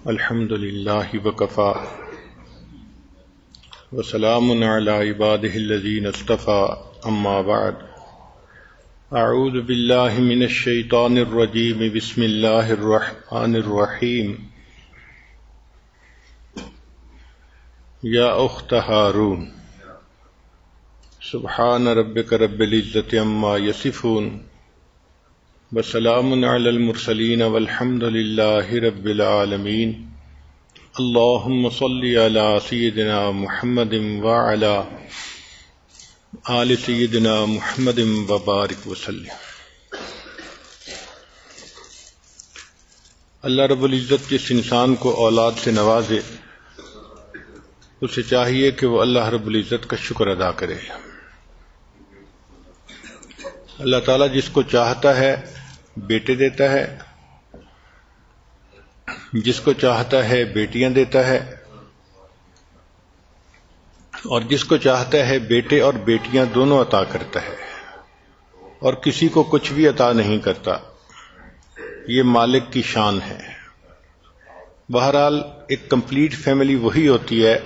الحمد للہ وکفا وسلام علی عبادہ الذین اصطفى اما بعد اعوذ باللہ من الشیطان الرجیم بسم اللہ الرحمن الرحیم یا اخت ہارون سبحان ربک رب العزۃ عما یصفون وسلام علی المرسلین والحمد للہ رب العالمین اللہم صلی علی سیدنا محمد وعلی آل سیدنا محمد وبارک وسلم۔ اللہ رب العزت جس انسان کو اولاد سے نوازے اسے چاہیے کہ وہ اللہ رب العزت کا شکر ادا کرے۔ اللہ تعالیٰ جس کو چاہتا ہے بیٹے دیتا ہے، جس کو چاہتا ہے بیٹیاں دیتا ہے، اور جس کو چاہتا ہے بیٹے اور بیٹیاں دونوں عطا کرتا ہے، اور کسی کو کچھ بھی عطا نہیں کرتا۔ یہ مالک کی شان ہے۔ بہرحال ایک کمپلیٹ فیملی وہی ہوتی ہے،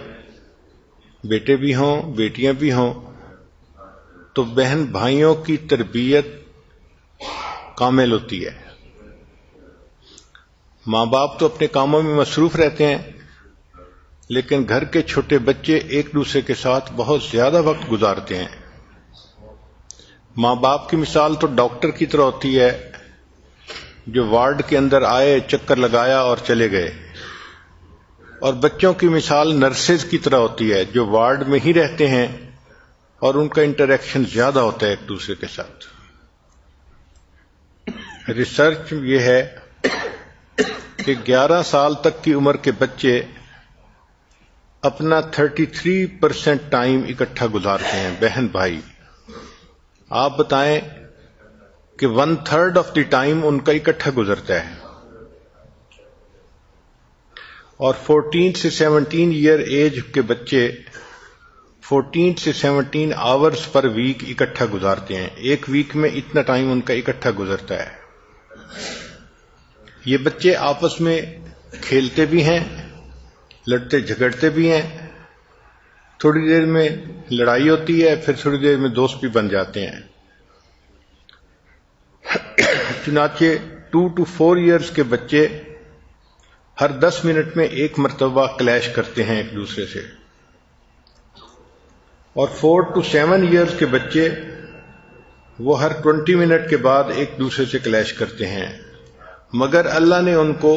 بیٹے بھی ہوں بیٹیاں بھی ہوں تو بہن بھائیوں کی تربیت کامل ہوتی ہے۔ ماں باپ تو اپنے کاموں میں مصروف رہتے ہیں، لیکن گھر کے چھوٹے بچے ایک دوسرے کے ساتھ بہت زیادہ وقت گزارتے ہیں۔ ماں باپ کی مثال تو ڈاکٹر کی طرح ہوتی ہے جو وارڈ کے اندر آئے، چکر لگایا اور چلے گئے، اور بچوں کی مثال نرسز کی طرح ہوتی ہے جو وارڈ میں ہی رہتے ہیں اور ان کا انٹریکشن زیادہ ہوتا ہے ایک دوسرے کے ساتھ۔ ریسرچ یہ ہے کہ 11 سال تک کی عمر کے بچے اپنا 33% ٹائم اکٹھا گزارتے ہیں، بہن بھائی۔ آپ بتائیں کہ 1/3 آف دی ٹائم ان کا اکٹھا گزرتا ہے، اور 14 سے 17 ایئر ایج کے بچے 14 سے 17 آورز پر ویک اکٹھا گزارتے ہیں۔ ایک ویک میں اتنا ٹائم ان کا اکٹھا گزرتا ہے۔ یہ بچے آپس میں کھیلتے بھی ہیں، لڑتے جھگڑتے بھی ہیں، تھوڑی دیر میں لڑائی ہوتی ہے، پھر تھوڑی دیر میں دوست بھی بن جاتے ہیں۔ چنانچہ 2 to 4 ایئرز کے بچے ہر 10 منٹ میں ایک مرتبہ کلیش کرتے ہیں ایک دوسرے سے، اور 4 to 7 ایئرز کے بچے وہ ہر 20 منٹ کے بعد ایک دوسرے سے کلیش کرتے ہیں۔ مگر اللہ نے ان کو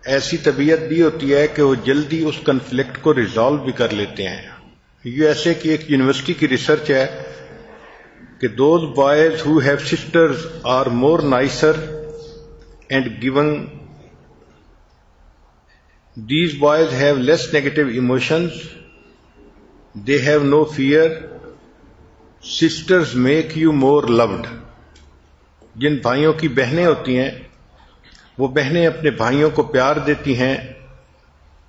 ایسی طبیعت دی ہوتی ہے کہ وہ جلدی اس کنفلکٹ کو ریزالو بھی کر لیتے ہیں۔ یہ ایسے کہ ایک یونیورسٹی کی ریسرچ ہے کہ those boys who have sisters are more nicer and giving these boys have less negative emotions, they have no fear, sisters make you more loud. جن بھائیوں کی بہنیں ہوتی ہیں وہ بہنیں اپنے بھائیوں کو پیار دیتی ہیں،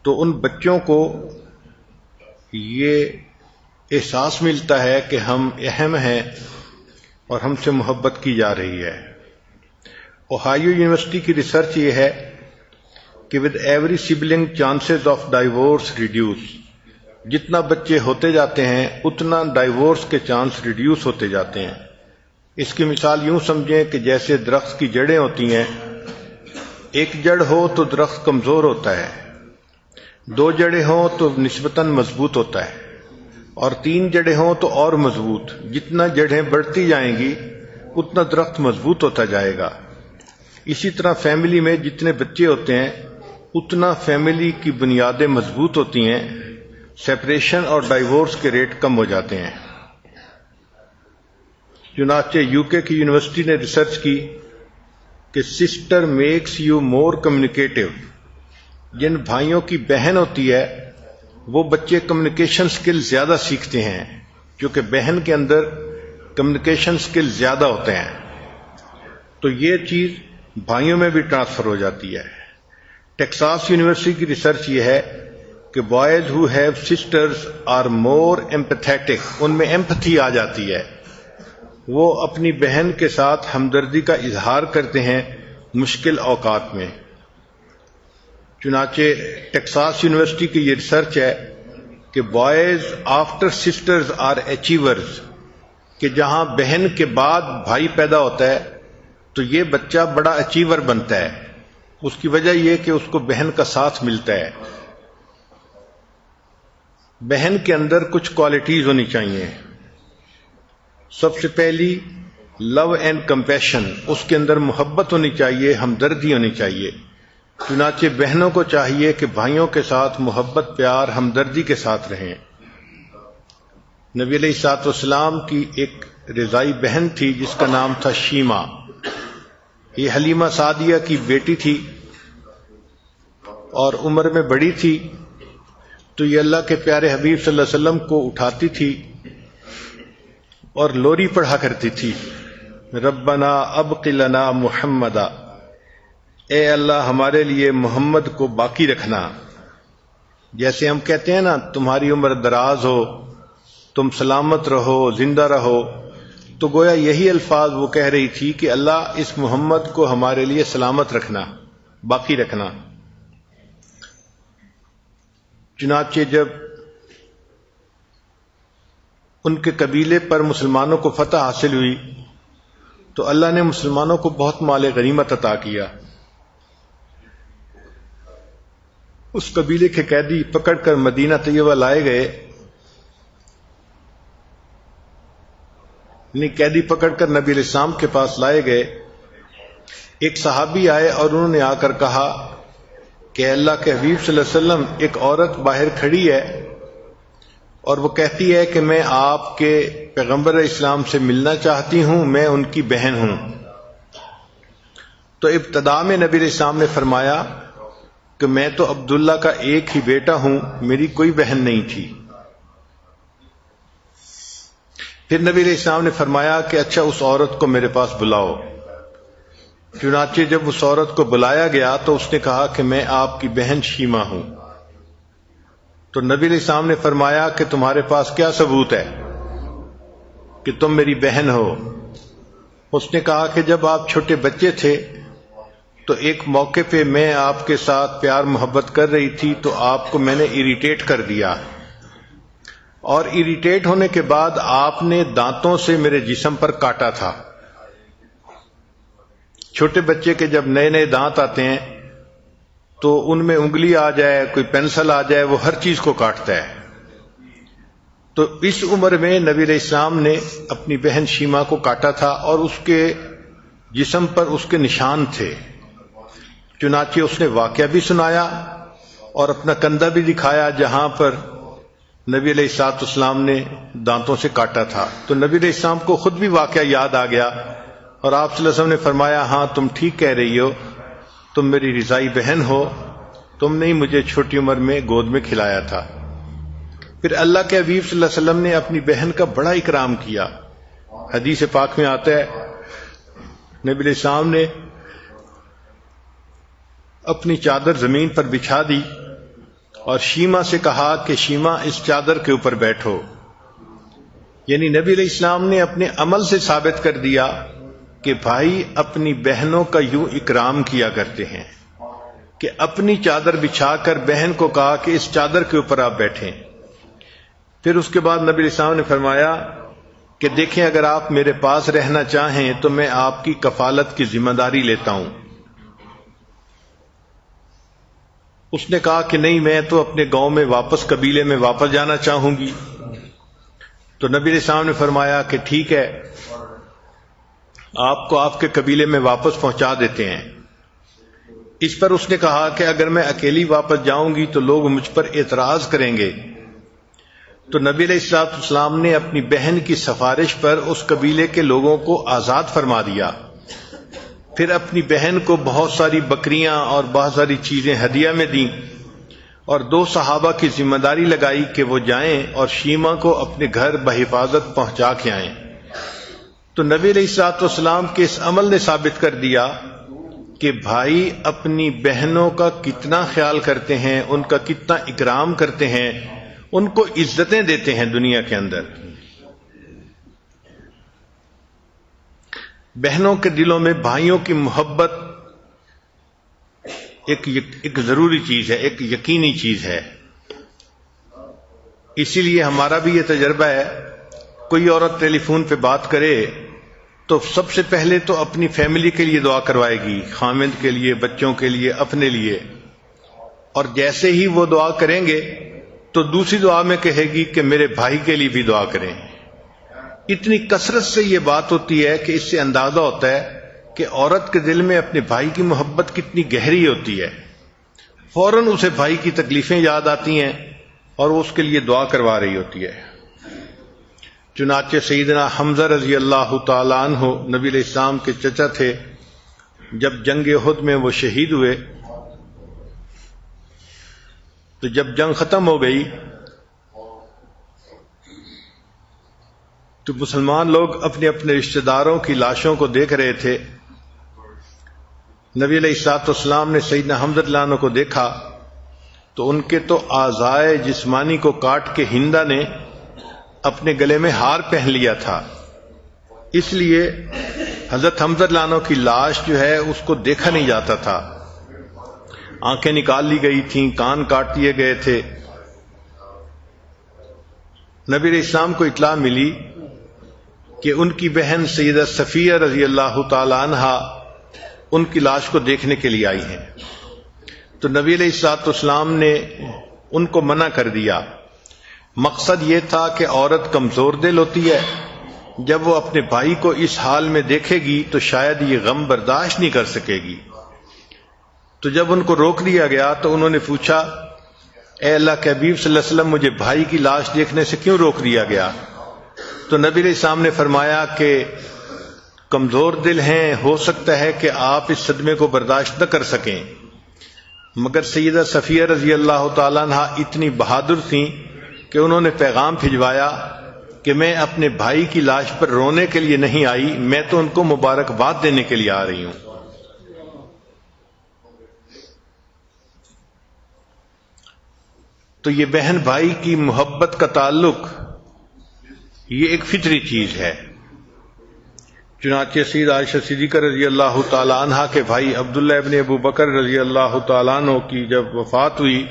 تو ان بچوں کو یہ احساس ملتا ہے کہ ہم اہم ہیں اور ہم سے محبت کی جا رہی ہے۔ اوہایو یونیورسٹی کی ریسرچ یہ ہے کہ with every sibling chances of divorce reduce. جتنا بچے ہوتے جاتے ہیں اتنا ڈائیورس کے چانس ریڈیوس ہوتے جاتے ہیں۔ اس کی مثال یوں سمجھیں کہ جیسے درخت کی جڑیں ہوتی ہیں، ایک جڑ ہو تو درخت کمزور ہوتا ہے، 2 جڑیں ہوں تو نسبتاً مضبوط ہوتا ہے، اور 3 جڑیں ہوں تو اور مضبوط۔ جتنا جڑیں بڑھتی جائیں گی اتنا درخت مضبوط ہوتا جائے گا۔ اسی طرح فیملی میں جتنے بچے ہوتے ہیں اتنا فیملی کی بنیادیں مضبوط ہوتی ہیں، سیپریشن اور ڈائیورس کے ریٹ کم ہو جاتے ہیں۔ چنانچہ UK کی یونیورسٹی نے ریسرچ کی کہ sister makes you more communicative. جن بھائیوں کی بہن ہوتی ہے وہ بچے کمیونیکیشن سکل زیادہ سیکھتے ہیں، کیونکہ بہن کے اندر کمیونیکیشن سکل زیادہ ہوتے ہیں، تو یہ چیز بھائیوں میں بھی ٹرانسفر ہو جاتی ہے۔ ٹیکساس یونیورسٹی کی ریسرچ یہ ہے کہ boys who have sisters are more empathetic, ان میں ایمپتھی آ جاتی ہے، وہ اپنی بہن کے ساتھ ہمدردی کا اظہار کرتے ہیں مشکل اوقات میں۔ چنانچہ ٹیکساس یونیورسٹی کی یہ ریسرچ ہے کہ boys after sisters are achievers, کہ جہاں بہن کے بعد بھائی پیدا ہوتا ہے تو یہ بچہ بڑا اچیور بنتا ہے. اس کی وجہ یہ کہ اس کو بہن کا ساتھ ملتا ہے. بہن کے اندر کچھ کوالٹیز ہونی چاہیے. سب سے پہلی لو اینڈ کمپیشن، اس کے اندر محبت ہونی چاہیے، ہمدردی ہونی چاہیے. چنانچہ بہنوں کو چاہیے کہ بھائیوں کے ساتھ محبت، پیار، ہمدردی کے ساتھ رہیں. نبی علیہ الصلوۃ والسلام کی ایک رضائی بہن تھی جس کا نام تھا شیما. یہ حلیمہ سعدیہ کی بیٹی تھی اور عمر میں بڑی تھی، تو یہ اللہ کے پیارے حبیب صلی اللہ علیہ وسلم کو اٹھاتی تھی اور لوری پڑھا کرتی تھی، ربنا ابق لنا محمدا، اے اللہ ہمارے لیے محمد کو باقی رکھنا. جیسے ہم کہتے ہیں نا تمہاری عمر دراز ہو، تم سلامت رہو، زندہ رہو، تو گویا یہی الفاظ وہ کہہ رہی تھی کہ اللہ اس محمد کو ہمارے لیے سلامت رکھنا، باقی رکھنا. چنانچہ جب ان کے قبیلے پر مسلمانوں کو فتح حاصل ہوئی تو اللہ نے مسلمانوں کو بہت مال غنیمت عطا کیا. اس قبیلے کے قیدی پکڑ کر مدینہ طیبہ لائے گئے، قیدی پکڑ کر نبی علیہ السلام کے پاس لائے گئے. ایک صحابی آئے اور انہوں نے آ کر کہا کہ اللہ کے حبیب صلی اللہ علیہ وسلم، ایک عورت باہر کھڑی ہے اور وہ کہتی ہے کہ میں آپ کے پیغمبر اسلام سے ملنا چاہتی ہوں، میں ان کی بہن ہوں. تو ابتدا میں نبی علیہ السلام نے فرمایا کہ میں تو عبداللہ کا ایک ہی بیٹا ہوں، میری کوئی بہن نہیں تھی. پھر نبی علیہ السلام نے فرمایا کہ اچھا اس عورت کو میرے پاس بلاؤ. چنانچہ جب اس عورت کو بلایا گیا تو اس نے کہا کہ میں آپ کی بہن شیما ہوں. تو نبی علیہ السلام نے فرمایا کہ تمہارے پاس کیا ثبوت ہے کہ تم میری بہن ہو؟ اس نے کہا کہ جب آپ چھوٹے بچے تھے تو ایک موقع پہ میں آپ کے ساتھ پیار محبت کر رہی تھی تو آپ کو میں نے اریٹیٹ کر دیا، اور اریٹیٹ ہونے کے بعد آپ نے دانتوں سے میرے جسم پر کاٹا تھا. چھوٹے بچے کے جب نئے نئے دانت آتے ہیں تو ان میں انگلی آ جائے، کوئی پینسل آ جائے، وہ ہر چیز کو کاٹتا ہے. تو اس عمر میں نبی علیہ السلام نے اپنی بہن شیما کو کاٹا تھا اور اس کے جسم پر اس کے نشان تھے. چنانچہ اس نے واقعہ بھی سنایا اور اپنا کندھا بھی دکھایا جہاں پر نبی علیہ الصلوۃ والسلام نے دانتوں سے کاٹا تھا. تو نبی علیہ السلام کو خود بھی واقعہ یاد آ گیا اور آپ صلی اللہ علیہ وسلم نے فرمایا ہاں تم ٹھیک کہہ رہی ہو، تم میری رضائی بہن ہو، تم نے ہی مجھے چھوٹی عمر میں گود میں کھلایا تھا. پھر اللہ کے حبیب صلی اللہ علیہ وسلم نے اپنی بہن کا بڑا اکرام کیا. حدیث پاک میں آتا ہے نبی علیہ السلام نے اپنی چادر زمین پر بچھا دی اور شیما سے کہا کہ شیما اس چادر کے اوپر بیٹھو. یعنی نبی علیہ السلام نے اپنے عمل سے ثابت کر دیا کہ بھائی اپنی بہنوں کا یوں اکرام کیا کرتے ہیں کہ اپنی چادر بچھا کر بہن کو کہا کہ اس چادر کے اوپر آپ بیٹھیں. پھر اس کے بعد نبی علیہ السلام نے فرمایا کہ دیکھیں اگر آپ میرے پاس رہنا چاہیں تو میں آپ کی کفالت کی ذمہ داری لیتا ہوں. اس نے کہا کہ نہیں، میں تو اپنے گاؤں میں واپس، قبیلے میں واپس جانا چاہوں گی. تو نبی علیہ السلام نے فرمایا کہ ٹھیک ہے، آپ کو آپ کے قبیلے میں واپس پہنچا دیتے ہیں. اس پر اس نے کہا کہ اگر میں اکیلی واپس جاؤں گی تو لوگ مجھ پر اعتراض کریں گے. تو نبی علیہ الصلوۃ والسلام نے اپنی بہن کی سفارش پر اس قبیلے کے لوگوں کو آزاد فرما دیا. پھر اپنی بہن کو بہت ساری بکریاں اور بہت ساری چیزیں ہدیہ میں دیں اور 2 صحابہ کی ذمہ داری لگائی کہ وہ جائیں اور شیما کو اپنے گھر بحفاظت پہنچا کے آئیں. تو نبی علیہ الصلوۃ والسلام کے اس عمل نے ثابت کر دیا کہ بھائی اپنی بہنوں کا کتنا خیال کرتے ہیں، ان کا کتنا اکرام کرتے ہیں، ان کو عزتیں دیتے ہیں دنیا کے اندر. بہنوں کے دلوں میں بھائیوں کی محبت ایک ضروری چیز ہے، ایک یقینی چیز ہے۔ اسی لیے ہمارا بھی یہ تجربہ ہے، کوئی عورت ٹیلی فون پہ بات کرے تو سب سے پہلے تو اپنی فیملی کے لیے دعا کروائے گی، خاوند کے لیے، بچوں کے لیے، اپنے لیے، اور جیسے ہی وہ دعا کریں گے تو دوسری دعا میں کہے گی کہ میرے بھائی کے لیے بھی دعا کریں۔ اتنی کثرت سے یہ بات ہوتی ہے کہ اس سے اندازہ ہوتا ہے کہ عورت کے دل میں اپنے بھائی کی محبت کتنی گہری ہوتی ہے۔ فوراً اسے بھائی کی تکلیفیں یاد آتی ہیں اور وہ اس کے لیے دعا کروا رہی ہوتی ہے۔ چنانچہ سیدنا حمزہ رضی اللہ تعالیٰ عنہ نبی علیہ السلام کے چچا تھے، جب جنگ احد میں وہ شہید ہوئے تو جب جنگ ختم ہو گئی تو مسلمان لوگ اپنے اپنے رشتہ داروں کی لاشوں کو دیکھ رہے تھے۔ نبی علیہ الصلوۃ والسلام نے سیدنا حمزہ رضی اللہ عنہ کو دیکھا تو ان کے تو اعضائے جسمانی کو کاٹ کے ہندہ نے اپنے گلے میں ہار پہن لیا تھا، اس لیے حضرت حمزہ رضی اللہ عنہ کی لاش جو ہے اس کو دیکھا نہیں جاتا تھا، آنکھیں نکال لی گئی تھیں، کان کاٹ دیے گئے تھے۔ نبی علیہ السلام کو اطلاع ملی کہ ان کی بہن سیدہ صفیہ رضی اللہ تعالی عنہا ان کی لاش کو دیکھنے کے لیے آئی ہیں، تو نبی علیہ الصلوۃ والسلام نے ان کو منع کر دیا۔ مقصد یہ تھا کہ عورت کمزور دل ہوتی ہے، جب وہ اپنے بھائی کو اس حال میں دیکھے گی تو شاید یہ غم برداشت نہیں کر سکے گی۔ تو جب ان کو روک دیا گیا تو انہوں نے پوچھا، اے اللہ کے حبیب صلی اللہ علیہ وسلم، مجھے بھائی کی لاش دیکھنے سے کیوں روک دیا گیا؟ تو نبی علیہ السلام نے فرمایا کہ کمزور دل ہیں، ہو سکتا ہے کہ آپ اس صدمے کو برداشت نہ کر سکیں، مگر سیدہ صفیہ رضی اللہ تعالیٰ عنہ اتنی بہادر تھیں کہ انہوں نے پیغام بھجوایا کہ میں اپنے بھائی کی لاش پر رونے کے لیے نہیں آئی، میں تو ان کو مبارکباد دینے کے لیے آ رہی ہوں۔ تو یہ بہن بھائی کی محبت کا تعلق یہ ایک فطری چیز ہے۔ چنانچہ سیدہ عائشہ صدیقہ رضی اللہ تعالی عنہا کے بھائی عبداللہ ابن ابو بکر رضی اللہ تعالی عنہ کی جب وفات ہوئی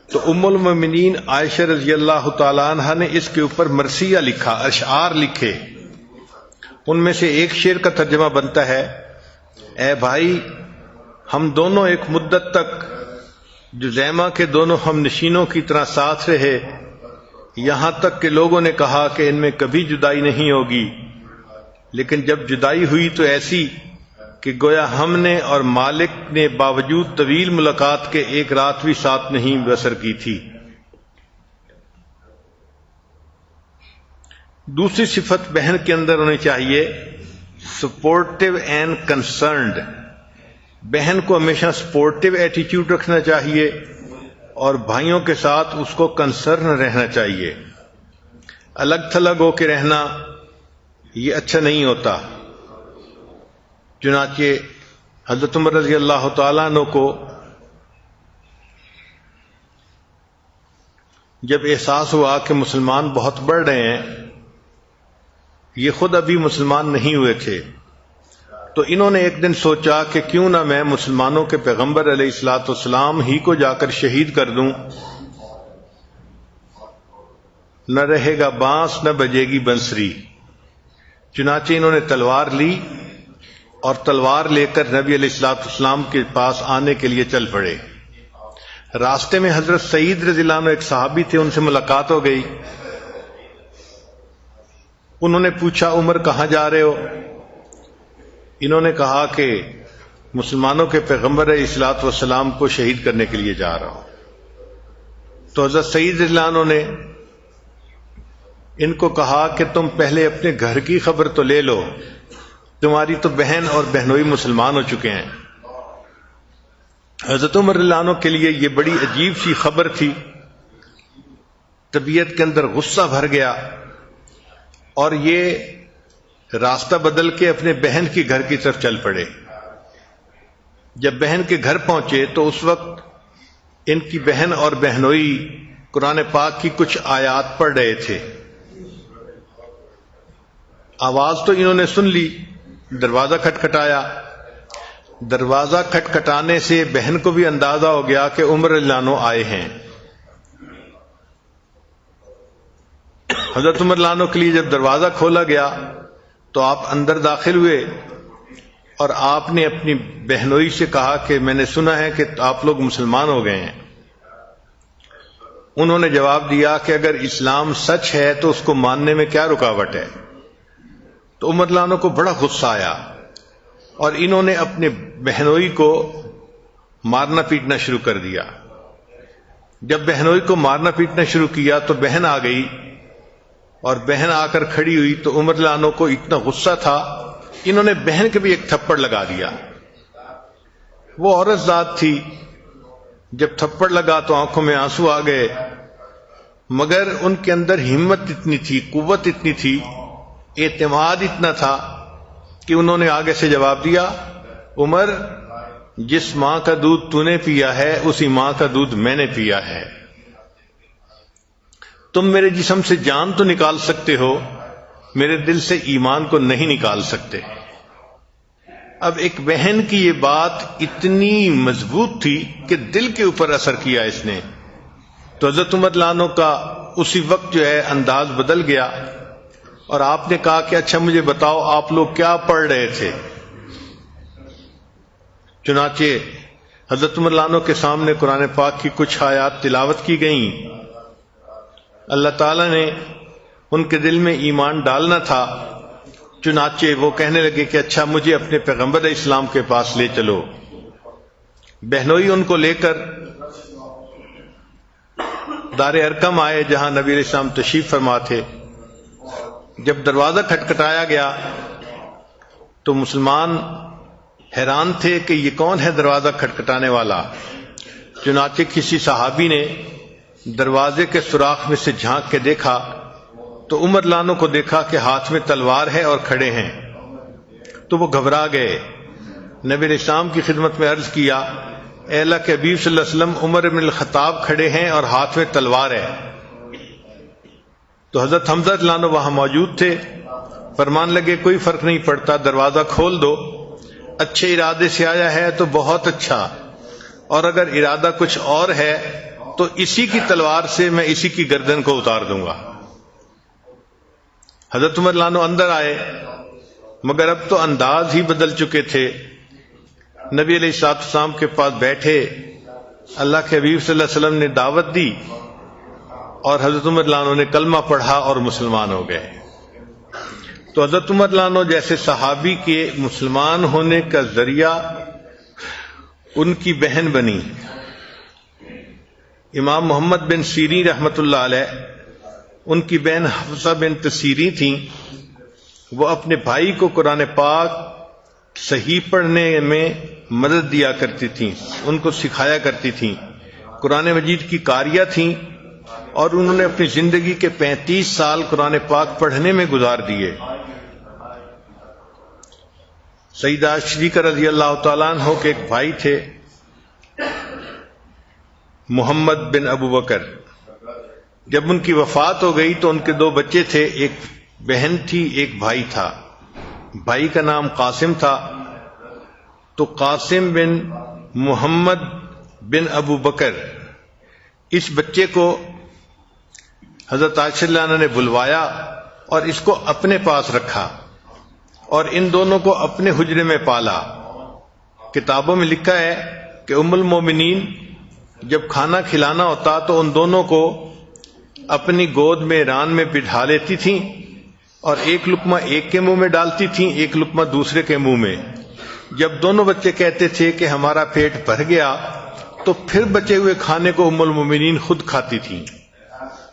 تو ام المؤمنین عائشہ رضی اللہ تعالی عنہا نے اس کے اوپر مرثیہ لکھا، اشعار لکھے۔ ان میں سے ایک شعر کا ترجمہ بنتا ہے، اے بھائی، ہم دونوں ایک مدت تک جزیمہ کے دونوں ہم نشینوں کی طرح ساتھ رہے، یہاں تک کہ لوگوں نے کہا کہ ان میں کبھی جدائی نہیں ہوگی، لیکن جب جدائی ہوئی تو ایسی کہ گویا ہم نے اور مالک نے باوجود طویل ملاقات کے ایک رات بھی ساتھ نہیں بسر کی تھی۔ دوسری صفت بہن کے اندر ہونی چاہیے، سپورٹو اینڈ کنسرنڈ۔ بہن کو ہمیشہ سپورٹو ایٹیٹیوڈ رکھنا چاہیے اور بھائیوں کے ساتھ اس کو کنسرن رہنا چاہیے۔ الگ تھلگ ہو کے رہنا یہ اچھا نہیں ہوتا۔ چنانچہ حضرت عمر رضی اللہ تعالیٰ عنہ کو جب احساس ہوا کہ مسلمان بہت بڑھ رہے ہیں، یہ خود ابھی مسلمان نہیں ہوئے تھے، تو انہوں نے ایک دن سوچا کہ کیوں نہ میں مسلمانوں کے پیغمبر علیہ الصلوۃ والسلام ہی کو جا کر شہید کر دوں، نہ رہے گا بانس نہ بجے گی بنسری۔ چنانچہ انہوں نے تلوار لی اور تلوار لے کر نبی علیہ الصلوۃ والسلام کے پاس آنے کے لیے چل پڑے۔ راستے میں حضرت سعید رضی اللہ عنہ ایک صحابی تھے، ان سے ملاقات ہو گئی۔ انہوں نے پوچھا، عمر کہاں جا رہے ہو؟ انہوں نے کہا کہ مسلمانوں کے پیغمبر علیہ الصلوۃ والسلام کو شہید کرنے کے لیے جا رہا ہوں۔ تو حضرت سعید رضی اللہ عنہ نے ان کو کہا کہ تم پہلے اپنے گھر کی خبر تو لے لو، تمہاری تو بہن اور بہنوئی مسلمان ہو چکے ہیں۔ حضرت عمر رضی اللہ عنہ کے لیے یہ بڑی عجیب سی خبر تھی، طبیعت کے اندر غصہ بھر گیا اور یہ راستہ بدل کے اپنے بہن کے گھر کی طرف چل پڑے۔ جب بہن کے گھر پہنچے تو اس وقت ان کی بہن اور بہنوئی قرآن پاک کی کچھ آیات پڑھ رہے تھے۔ آواز تو انہوں نے سن لی، دروازہ کھٹکھٹایا دروازہ کھٹکھٹانے سے بہن کو بھی اندازہ ہو گیا کہ عمر رضی اللہ عنہ آئے ہیں. حضرت عمر رضی اللہ عنہ کے لیے جب دروازہ کھولا گیا تو آپ اندر داخل ہوئے اور آپ نے اپنی بہنوئی سے کہا کہ میں نے سنا ہے کہ آپ لوگ مسلمان ہو گئے ہیں. انہوں نے جواب دیا کہ اگر اسلام سچ ہے تو اس کو ماننے میں کیا رکاوٹ ہے. تو عمر رضی اللہ عنہ کو بڑا غصہ آیا اور انہوں نے اپنے بہنوئی کو مارنا پیٹنا شروع کر دیا. جب بہنوئی کو مارنا پیٹنا شروع کیا تو بہن آ گئی اور بہن آ کر کھڑی ہوئی تو عمر رضی اللہ عنہ کو اتنا غصہ تھا انہوں نے بہن کے بھی ایک تھپڑ لگا دیا. وہ عورت ذات تھی، جب تھپڑ لگا تو آنکھوں میں آنسو آ گئے، مگر ان کے اندر ہمت اتنی تھی، قوت اتنی تھی، اعتماد اتنا تھا کہ انہوں نے آگے سے جواب دیا، عمر جس ماں کا دودھ تو نے پیا ہے اسی ماں کا دودھ میں نے پیا ہے. تم میرے جسم سے جان تو نکال سکتے ہو، میرے دل سے ایمان کو نہیں نکال سکتے. اب ایک بہن کی یہ بات اتنی مضبوط تھی کہ دل کے اوپر اثر کیا اس نے. تو حضرت عمر رضی اللہ عنہ کا اسی وقت جو ہے انداز بدل گیا اور آپ نے کہا کہ اچھا مجھے بتاؤ آپ لوگ کیا پڑھ رہے تھے. چنانچہ حضرت عمر رضی اللہ عنہ کے سامنے قرآن پاک کی کچھ آیات تلاوت کی گئیں. اللہ تعالیٰ نے ان کے دل میں ایمان ڈالنا تھا، چنانچہ وہ کہنے لگے کہ اچھا مجھے اپنے پیغمبر اسلام کے پاس لے چلو. بہنوئی ان کو لے کر دار ارقم آئے جہاں نبی علیہ السلام تشریف فرما تھے. جب دروازہ کھٹکھٹایا گیا تو مسلمان حیران تھے کہ یہ کون ہے دروازہ کھٹکھٹانے والا. چنانچہ کسی صحابی نے دروازے کے سوراخ میں سے جھانک کے دیکھا تو عمر رضی اللہ عنہ کو دیکھا کہ ہاتھ میں تلوار ہے اور کھڑے ہیں. تو وہ گھبرا گئے، نبی علیہ السلام کی خدمت میں عرض کیا، اے اللہ کے حبیب صلی اللہ علیہ وسلم عمر بن الخطاب کھڑے ہیں اور ہاتھ میں تلوار ہے. تو حضرت حمزہ رضی اللہ عنہ وہاں موجود تھے، فرمان لگے کوئی فرق نہیں پڑتا، دروازہ کھول دو، اچھے ارادے سے آیا ہے تو بہت اچھا، اور اگر ارادہ کچھ اور ہے تو اسی کی تلوار سے میں اسی کی گردن کو اتار دوں گا. حضرت عمر رضی اللہ عنہ اندر آئے، مگر اب تو انداز ہی بدل چکے تھے. نبی علیہ السلام کے پاس بیٹھے، اللہ کے حبیب صلی اللہ علیہ وسلم نے دعوت دی اور حضرت عمر رضی اللہ عنہ نے کلمہ پڑھا اور مسلمان ہو گئے. تو حضرت عمر رضی اللہ عنہ جیسے صحابی کے مسلمان ہونے کا ذریعہ ان کی بہن بنی. امام محمد بن سیرین رحمۃ اللہ علیہ، ان کی بہن حفصہ بنت سیرین تھیں. وہ اپنے بھائی کو قرآن پاک صحیح پڑھنے میں مدد دیا کرتی تھیں، ان کو سکھایا کرتی تھیں، قرآن مجید کی قاریہ تھیں اور انہوں نے اپنی زندگی کے 35 سال قرآن پاک پڑھنے میں گزار دیے. سیدہ شریکہ رضی اللہ تعالیٰ عنہ کے ایک بھائی تھے محمد بن ابو بکر. جب ان کی وفات ہو گئی تو ان کے 2 بچے تھے، ایک بہن تھی ایک بھائی تھا. بھائی کا نام قاسم تھا. تو قاسم بن محمد بن ابو بکر، اس بچے کو حضرت عائشہ رضی اللہ عنہا نے بلوایا اور اس کو اپنے پاس رکھا اور ان دونوں کو اپنے حجرے میں پالا. کتابوں میں لکھا ہے کہ ام المومنین جب کھانا کھلانا ہوتا تو ان دونوں کو اپنی گود میں ران میں بٹھا لیتی تھیں اور ایک لقمہ ایک کے منہ میں ڈالتی تھیں، ایک لقمہ دوسرے کے منہ میں. جب دونوں بچے کہتے تھے کہ ہمارا پیٹ بھر گیا تو پھر بچے ہوئے کھانے کو ام المومنین خود کھاتی تھیں.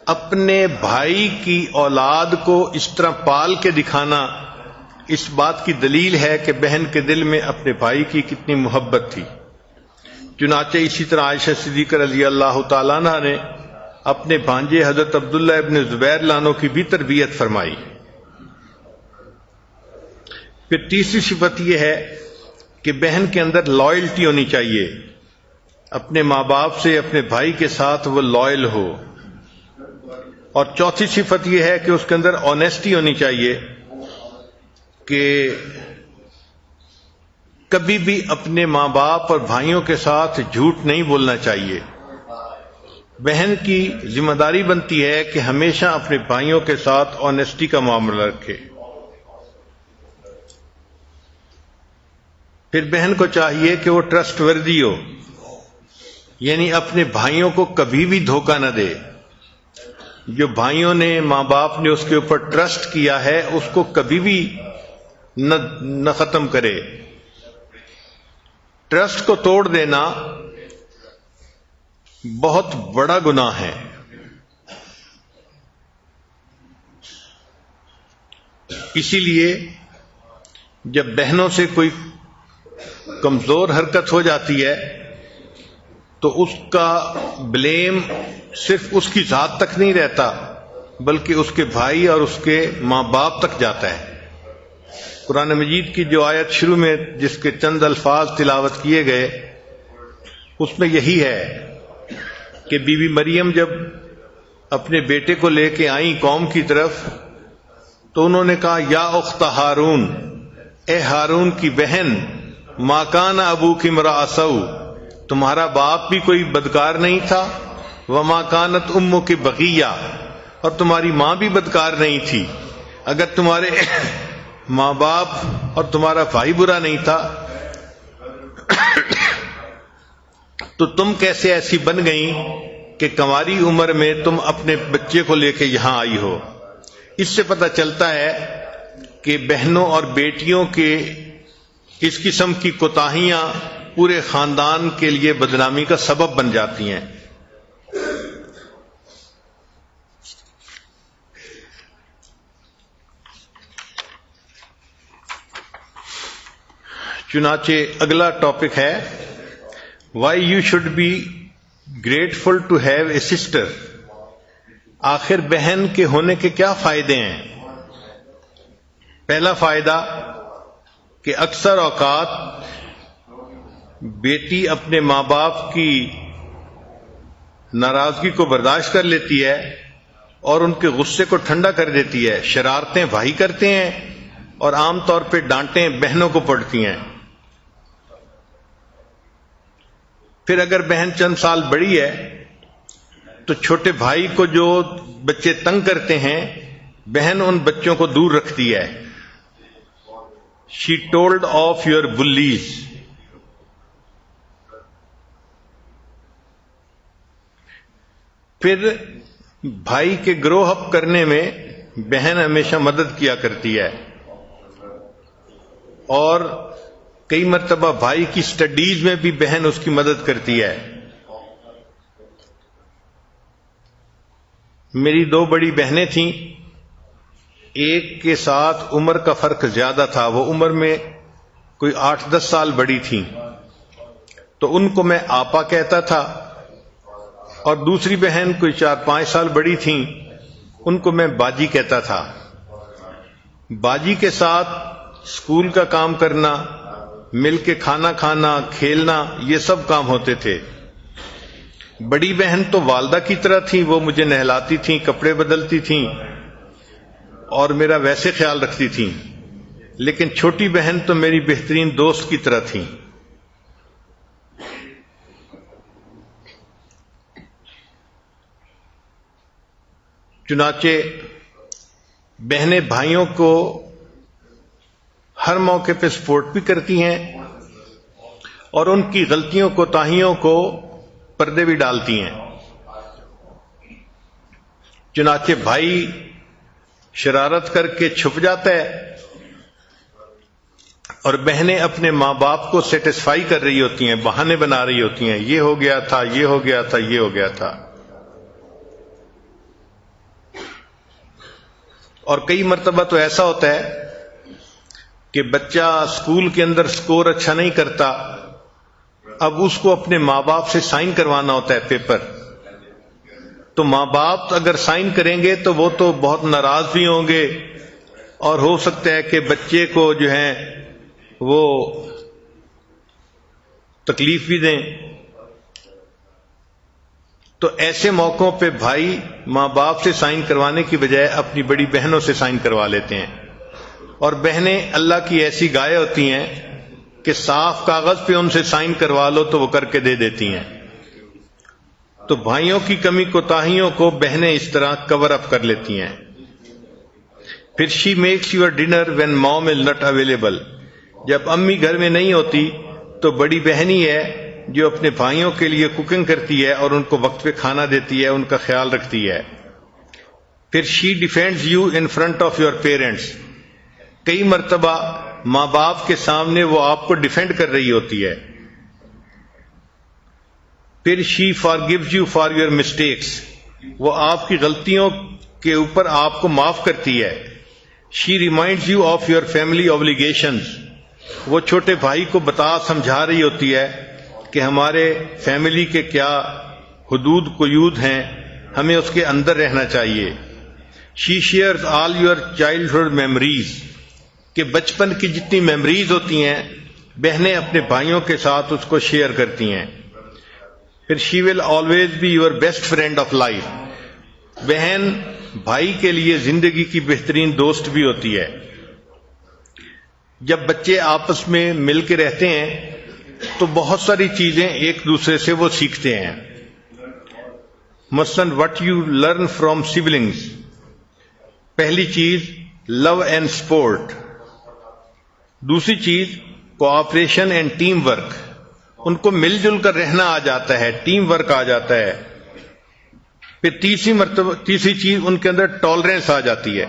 اپنے بھائی کی اولاد کو اس طرح پال کے دکھانا اس بات کی دلیل ہے کہ بہن کے دل میں اپنے بھائی کی کتنی محبت تھی. چنانچہ اسی طرح عائشہ صدیقہ رضی اللہ تعالیٰ عنہ نے اپنے بھانجے حضرت عبداللہ ابن زبیر لانو کی بھی تربیت فرمائی. پھر تیسری صفت یہ ہے کہ بہن کے اندر لائلٹی ہونی چاہیے، اپنے ماں باپ سے اپنے بھائی کے ساتھ وہ لائل ہو. اور چوتھی صفت یہ ہے کہ اس کے اندر آنیسٹی ہونی چاہیے کہ کبھی بھی اپنے ماں باپ اور بھائیوں کے ساتھ جھوٹ نہیں بولنا چاہیے۔ بہن کی ذمہ داری بنتی ہے کہ ہمیشہ اپنے بھائیوں کے ساتھ آنیسٹی کا معاملہ رکھے۔ پھر بہن کو چاہیے کہ وہ ٹرسٹ وردی ہو، یعنی اپنے بھائیوں کو کبھی بھی دھوکہ نہ دے۔ جو بھائیوں نے، ماں باپ نے اس کے اوپر ٹرسٹ کیا ہے اس کو کبھی بھی نہ ختم کرے۔ ٹرسٹ کو توڑ دینا بہت بڑا گناہ ہے۔ اسی لیے جب بہنوں سے کوئی کمزور حرکت ہو جاتی ہے تو اس کا بلیم صرف اس کی ذات تک نہیں رہتا بلکہ اس کے بھائی اور اس کے ماں باپ تک جاتا ہے۔ قرآن مجید کی جو آیت شروع میں جس کے چند الفاظ تلاوت کیے گئے اس میں یہی ہے کہ بی بی مریم جب اپنے بیٹے کو لے کے آئیں قوم کی طرف تو انہوں نے کہا یا اخت ہارون، اے ہارون کی بہن، ما کان ابوک امرأ سوء، تمہارا باپ بھی کوئی بدکار نہیں تھا، وما کانت امک بغیہ، اور تمہاری ماں بھی بدکار نہیں تھی۔ اگر تمہارے ماں باپ اور تمہارا بھائی برا نہیں تھا تو تم کیسے ایسی بن گئیں کہ کماری عمر میں تم اپنے بچے کو لے کے یہاں آئی ہو؟ اس سے پتہ چلتا ہے کہ بہنوں اور بیٹیوں کے اس قسم کی کوتاہیاں پورے خاندان کے لیے بدنامی کا سبب بن جاتی ہیں۔ چنانچہ اگلا ٹاپک ہے why you should be grateful to have a sister. آخر بہن کے ہونے کے کیا فائدے ہیں؟ پہلا فائدہ کہ اکثر اوقات بیٹی اپنے ماں باپ کی ناراضگی کو برداشت کر لیتی ہے اور ان کے غصے کو ٹھنڈا کر دیتی ہے۔ شرارتیں بھائی کرتے ہیں اور عام طور پہ ڈانٹیں بہنوں کو پڑتی ہیں۔ پھر اگر بہن چند سال بڑی ہے تو چھوٹے بھائی کو جو بچے تنگ کرتے ہیں بہن ان بچوں کو دور رکھتی ہے۔ She told off your bullies۔ پھر بھائی کے گرو اپ کرنے میں بہن ہمیشہ مدد کیا کرتی ہے اور کئی مرتبہ بھائی کی سٹڈیز میں بھی بہن اس کی مدد کرتی ہے۔ میری دو بڑی بہنیں تھیں، ایک کے ساتھ عمر کا فرق زیادہ تھا، وہ عمر میں کوئی 8-10 سال بڑی تھیں، تو ان کو میں آپا کہتا تھا، اور دوسری بہن کوئی 4-5 سال بڑی تھیں، ان کو میں باجی کہتا تھا۔ باجی کے ساتھ اسکول کا کام کرنا، مل کے کھانا کھانا، کھیلنا، یہ سب کام ہوتے تھے۔ بڑی بہن تو والدہ کی طرح تھی، وہ مجھے نہلاتی تھیں، کپڑے بدلتی تھیں اور میرا ویسے خیال رکھتی تھیں، لیکن چھوٹی بہن تو میری بہترین دوست کی طرح تھیں۔ چنانچہ بہنیں بھائیوں کو ہر موقع پہ سپورٹ بھی کرتی ہیں اور ان کی غلطیوں کوتاہیوں کو پردے بھی ڈالتی ہیں۔ چنانچہ بھائی شرارت کر کے چھپ جاتا ہے اور بہنیں اپنے ماں باپ کو سیٹسفائی کر رہی ہوتی ہیں، بہانے بنا رہی ہوتی ہیں، یہ ہو گیا تھا، یہ ہو گیا تھا، یہ ہو گیا تھا۔ اور کئی مرتبہ تو ایسا ہوتا ہے کہ بچہ اسکول کے اندر سکور اچھا نہیں کرتا، اب اس کو اپنے ماں باپ سے سائن کروانا ہوتا ہے پیپر، تو ماں باپ اگر سائن کریں گے تو وہ تو بہت ناراض بھی ہوں گے اور ہو سکتا ہے کہ بچے کو جو ہے وہ تکلیف بھی دیں۔ تو ایسے موقعوں پہ بھائی ماں باپ سے سائن کروانے کی بجائے اپنی بڑی بہنوں سے سائن کروا لیتے ہیں، اور بہنیں اللہ کی ایسی گائے ہوتی ہیں کہ صاف کاغذ پہ ان سے سائن کروا لو تو وہ کر کے دے دیتی ہیں. تو بھائیوں کی کمی کوتاہیوں کو بہنیں اس طرح کور اپ کر لیتی ہیں. پھر she makes your dinner when مام از ناٹ اویلیبل. جب امی گھر میں نہیں ہوتی تو بڑی بہنی ہے جو اپنے بھائیوں کے لیے کوکنگ کرتی ہے اور ان کو وقت پہ کھانا دیتی ہے, ان کا خیال رکھتی ہے. پھر she defends you in front of your parents. کئی مرتبہ ماں باپ کے سامنے وہ آپ کو ڈیفینڈ کر رہی ہوتی ہے. پھر شی فارگیوز یو فار یور مسٹیکس. وہ آپ کی غلطیوں کے اوپر آپ کو معاف کرتی ہے. She reminds you of your family obligations. وہ چھوٹے بھائی کو بتا سمجھا رہی ہوتی ہے کہ ہمارے فیملی کے کیا حدود قیود ہیں, ہمیں اس کے اندر رہنا چاہیے. She shares all your childhood memories. کہ بچپن کی جتنی میموریز ہوتی ہیں بہنیں اپنے بھائیوں کے ساتھ اس کو شیئر کرتی ہیں. پھر she will always be your best friend of life. بہن بھائی کے لیے زندگی کی بہترین دوست بھی ہوتی ہے. جب بچے آپس میں مل کے رہتے ہیں تو بہت ساری چیزیں ایک دوسرے سے وہ سیکھتے ہیں. مثلاً what you learn from siblings. پہلی چیز لو اینڈ سپورٹ. دوسری چیز کوآپریشن اینڈ ٹیم ورک. ان کو مل جل کر رہنا آ جاتا ہے, ٹیم ورک آ جاتا ہے. پھر تیسری چیز ان کے اندر ٹالرنس آ جاتی ہے.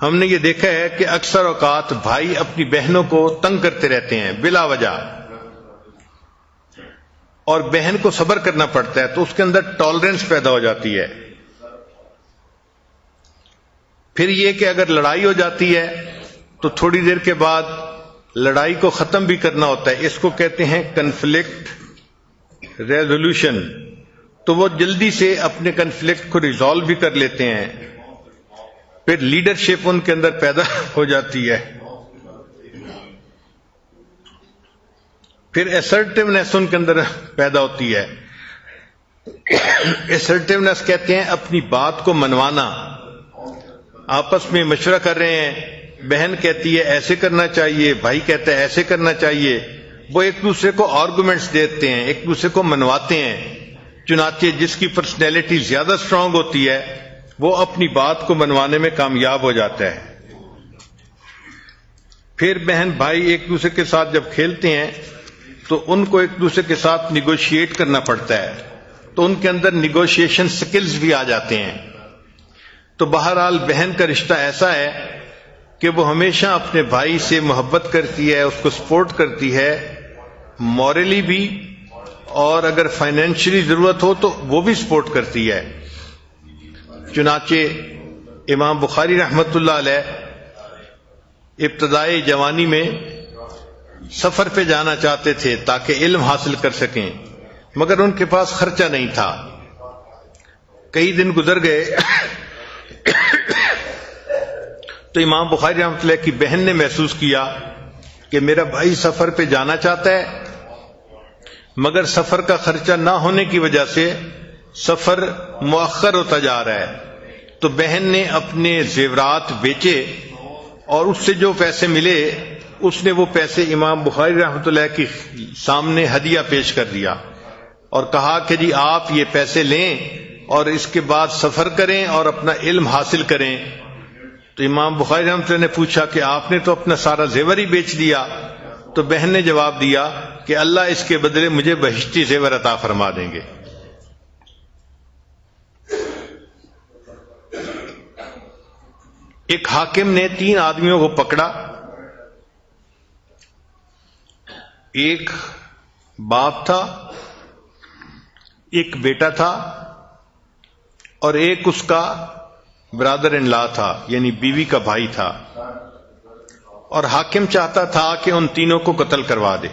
ہم نے یہ دیکھا ہے کہ اکثر اوقات بھائی اپنی بہنوں کو تنگ کرتے رہتے ہیں بلا وجہ, اور بہن کو صبر کرنا پڑتا ہے, تو اس کے اندر ٹالرنس پیدا ہو جاتی ہے. پھر یہ کہ اگر لڑائی ہو جاتی ہے تو تھوڑی دیر کے بعد لڑائی کو ختم بھی کرنا ہوتا ہے. اس کو کہتے ہیں کنفلکٹ ریزولوشن. تو وہ جلدی سے اپنے کنفلکٹ کو ریزالو بھی کر لیتے ہیں. پھر لیڈرشپ ان کے اندر پیدا ہو جاتی ہے. پھر اسرٹیونیس ان کے اندر پیدا ہوتی ہے. اسرٹیونیس کہتے ہیں اپنی بات کو منوانا. آپس میں مشورہ کر رہے ہیں, بہن کہتی ہے ایسے کرنا چاہیے, بھائی کہتا ہے ایسے کرنا چاہیے. وہ ایک دوسرے کو آرگومنٹس دیتے ہیں, ایک دوسرے کو منواتے ہیں. چنانچہ جس کی پرسنالٹی زیادہ اسٹرانگ ہوتی ہے وہ اپنی بات کو منوانے میں کامیاب ہو جاتا ہے. پھر بہن بھائی ایک دوسرے کے ساتھ جب کھیلتے ہیں تو ان کو ایک دوسرے کے ساتھ نیگوشیٹ کرنا پڑتا ہے, تو ان کے اندر نیگوشیشن سکلز بھی آ جاتے ہیں. تو بہرحال بہن کا رشتہ ایسا ہے کہ وہ ہمیشہ اپنے بھائی سے محبت کرتی ہے, اس کو سپورٹ کرتی ہے, مورلی بھی, اور اگر فائنینشلی ضرورت ہو تو وہ بھی سپورٹ کرتی ہے. چنانچہ امام بخاری رحمۃ اللہ علیہ ابتدائی جوانی میں سفر پہ جانا چاہتے تھے تاکہ علم حاصل کر سکیں, مگر ان کے پاس خرچہ نہیں تھا. کئی دن گزر گئے تو امام بخاری رحمۃ اللہ کی بہن نے محسوس کیا کہ میرا بھائی سفر پہ جانا چاہتا ہے مگر سفر کا خرچہ نہ ہونے کی وجہ سے سفر مؤخر ہوتا جا رہا ہے. تو بہن نے اپنے زیورات بیچے اور اس سے جو پیسے ملے اس نے وہ پیسے امام بخاری رحمۃ اللہ کے سامنے ہدیہ پیش کر دیا اور کہا کہ جی آپ یہ پیسے لیں اور اس کے بعد سفر کریں اور اپنا علم حاصل کریں. تو امام بخاری رحمۃ اللہ نے پوچھا کہ آپ نے تو اپنا سارا زیور ہی بیچ دیا. تو بہن نے جواب دیا کہ اللہ اس کے بدلے مجھے بہشتی زیور عطا فرما دیں گے. ایک حاکم نے 3 آدمیوں کو پکڑا. ایک باپ تھا, ایک بیٹا تھا اور ایک اس کا برادر ان لا تھا, یعنی بیوی کا بھائی تھا. اور حاکم چاہتا تھا کہ ان تینوں کو قتل کروا دے.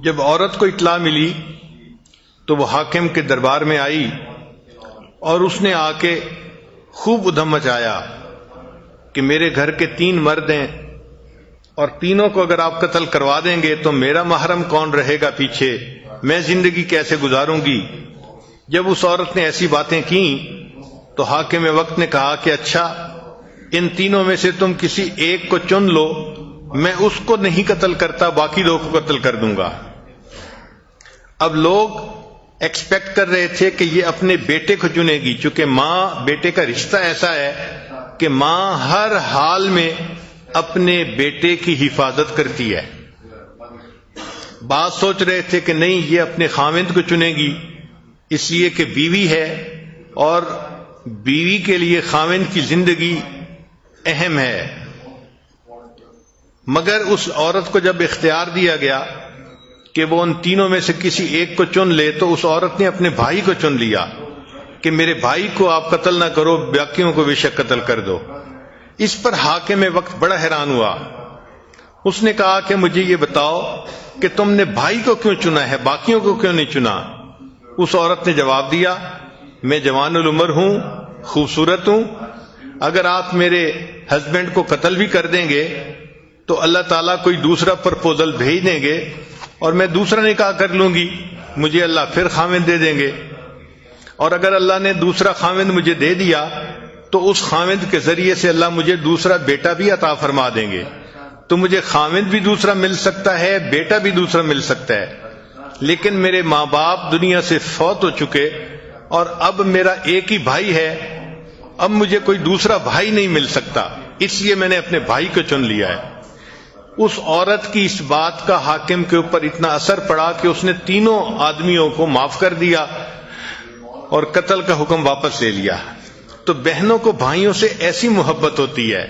جب عورت کو اطلاع ملی تو وہ حاکم کے دربار میں آئی اور اس نے آ کے خوب ادھم مچایا کہ میرے گھر کے 3 مرد ہیں اور تینوں کو اگر آپ قتل کروا دیں گے تو میرا محرم کون رہے گا پیچھے, میں زندگی کیسے گزاروں گی. جب اس عورت نے ایسی باتیں کی تو حاکم وقت نے کہا کہ اچھا ان تینوں میں سے تم کسی ایک کو چن لو میں اس کو نہیں قتل کرتا، باقی لوگوں کو قتل کر دوں گا۔ اب لوگ ایکسپیکٹ کر رہے تھے کہ یہ اپنے بیٹے کو چنے گی، چونکہ ماں بیٹے کا رشتہ ایسا ہے کہ ماں ہر حال میں اپنے بیٹے کی حفاظت کرتی ہے۔ بعض سوچ رہے تھے کہ نہیں، یہ اپنے خاوند کو چنے گی، اس لیے کہ بیوی ہے اور بیوی کے لیے خاوند کی زندگی اہم ہے۔ مگر اس عورت کو جب اختیار دیا گیا کہ وہ ان تینوں میں سے کسی ایک کو چن لے، تو اس عورت نے اپنے بھائی کو چن لیا کہ میرے بھائی کو آپ قتل نہ کرو، باقیوں کو بے شک قتل کر دو۔ اس پر حاکم وقت بڑا حیران ہوا۔ اس نے کہا کہ مجھے یہ بتاؤ کہ تم نے بھائی کو کیوں چنا ہے، باقیوں کو کیوں نہیں چنا؟ اس عورت نے جواب دیا، میں جوان العمر ہوں، خوبصورت ہوں، اگر آپ میرے ہسبینڈ کو قتل بھی کر دیں گے تو اللہ تعالیٰ کوئی دوسرا پرپوزل بھیج دیں گے اور میں دوسرا نکاح کر لوں گی، مجھے اللہ پھر خاوند دے دیں گے، اور اگر اللہ نے دوسرا خاوند مجھے دے دیا تو اس خاوند کے ذریعے سے اللہ مجھے دوسرا بیٹا بھی عطا فرما دیں گے، تو مجھے خاوند بھی دوسرا مل سکتا ہے، بیٹا بھی دوسرا مل سکتا ہے، لیکن میرے ماں باپ دنیا سے فوت ہو چکے اور اب میرا ایک ہی بھائی ہے، اب مجھے کوئی دوسرا بھائی نہیں مل سکتا، اس لیے میں نے اپنے بھائی کو چن لیا ہے۔ اس عورت کی اس بات کا حاکم کے اوپر اتنا اثر پڑا کہ اس نے تینوں آدمیوں کو معاف کر دیا اور قتل کا حکم واپس لے لیا۔ تو بہنوں کو بھائیوں سے ایسی محبت ہوتی ہے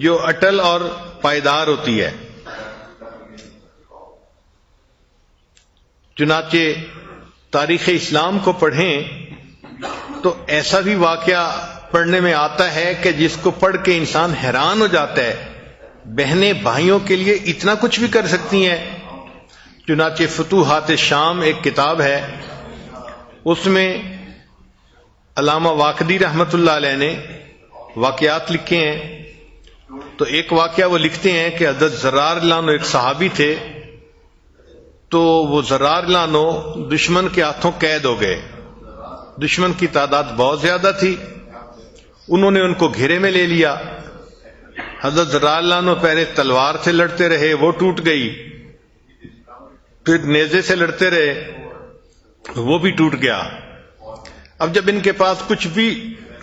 جو اٹل اور پائیدار ہوتی ہے۔ چنانچہ تاریخ اسلام کو پڑھیں تو ایسا بھی واقعہ پڑھنے میں آتا ہے کہ جس کو پڑھ کے انسان حیران ہو جاتا ہے، بہنیں بھائیوں کے لیے اتنا کچھ بھی کر سکتی ہیں۔ چنانچہ فتوحات شام ایک کتاب ہے، اس میں علامہ واقدی رحمت اللہ علیہ نے واقعات لکھے ہیں۔ تو ایک واقعہ وہ لکھتے ہیں کہ حضرت زرار اللہ عنہ ایک صحابی تھے، تو وہ زرار اللہ عنہ دشمن کے ہاتھوں قید ہو گئے۔ دشمن کی تعداد بہت زیادہ تھی، انہوں نے ان کو گھیرے میں لے لیا۔ حضرت زرار اللہ عنہ پہلے تلوار سے لڑتے رہے، وہ ٹوٹ گئی، پھر نیزے سے لڑتے رہے، وہ بھی ٹوٹ گیا۔ اب جب ان کے پاس کچھ بھی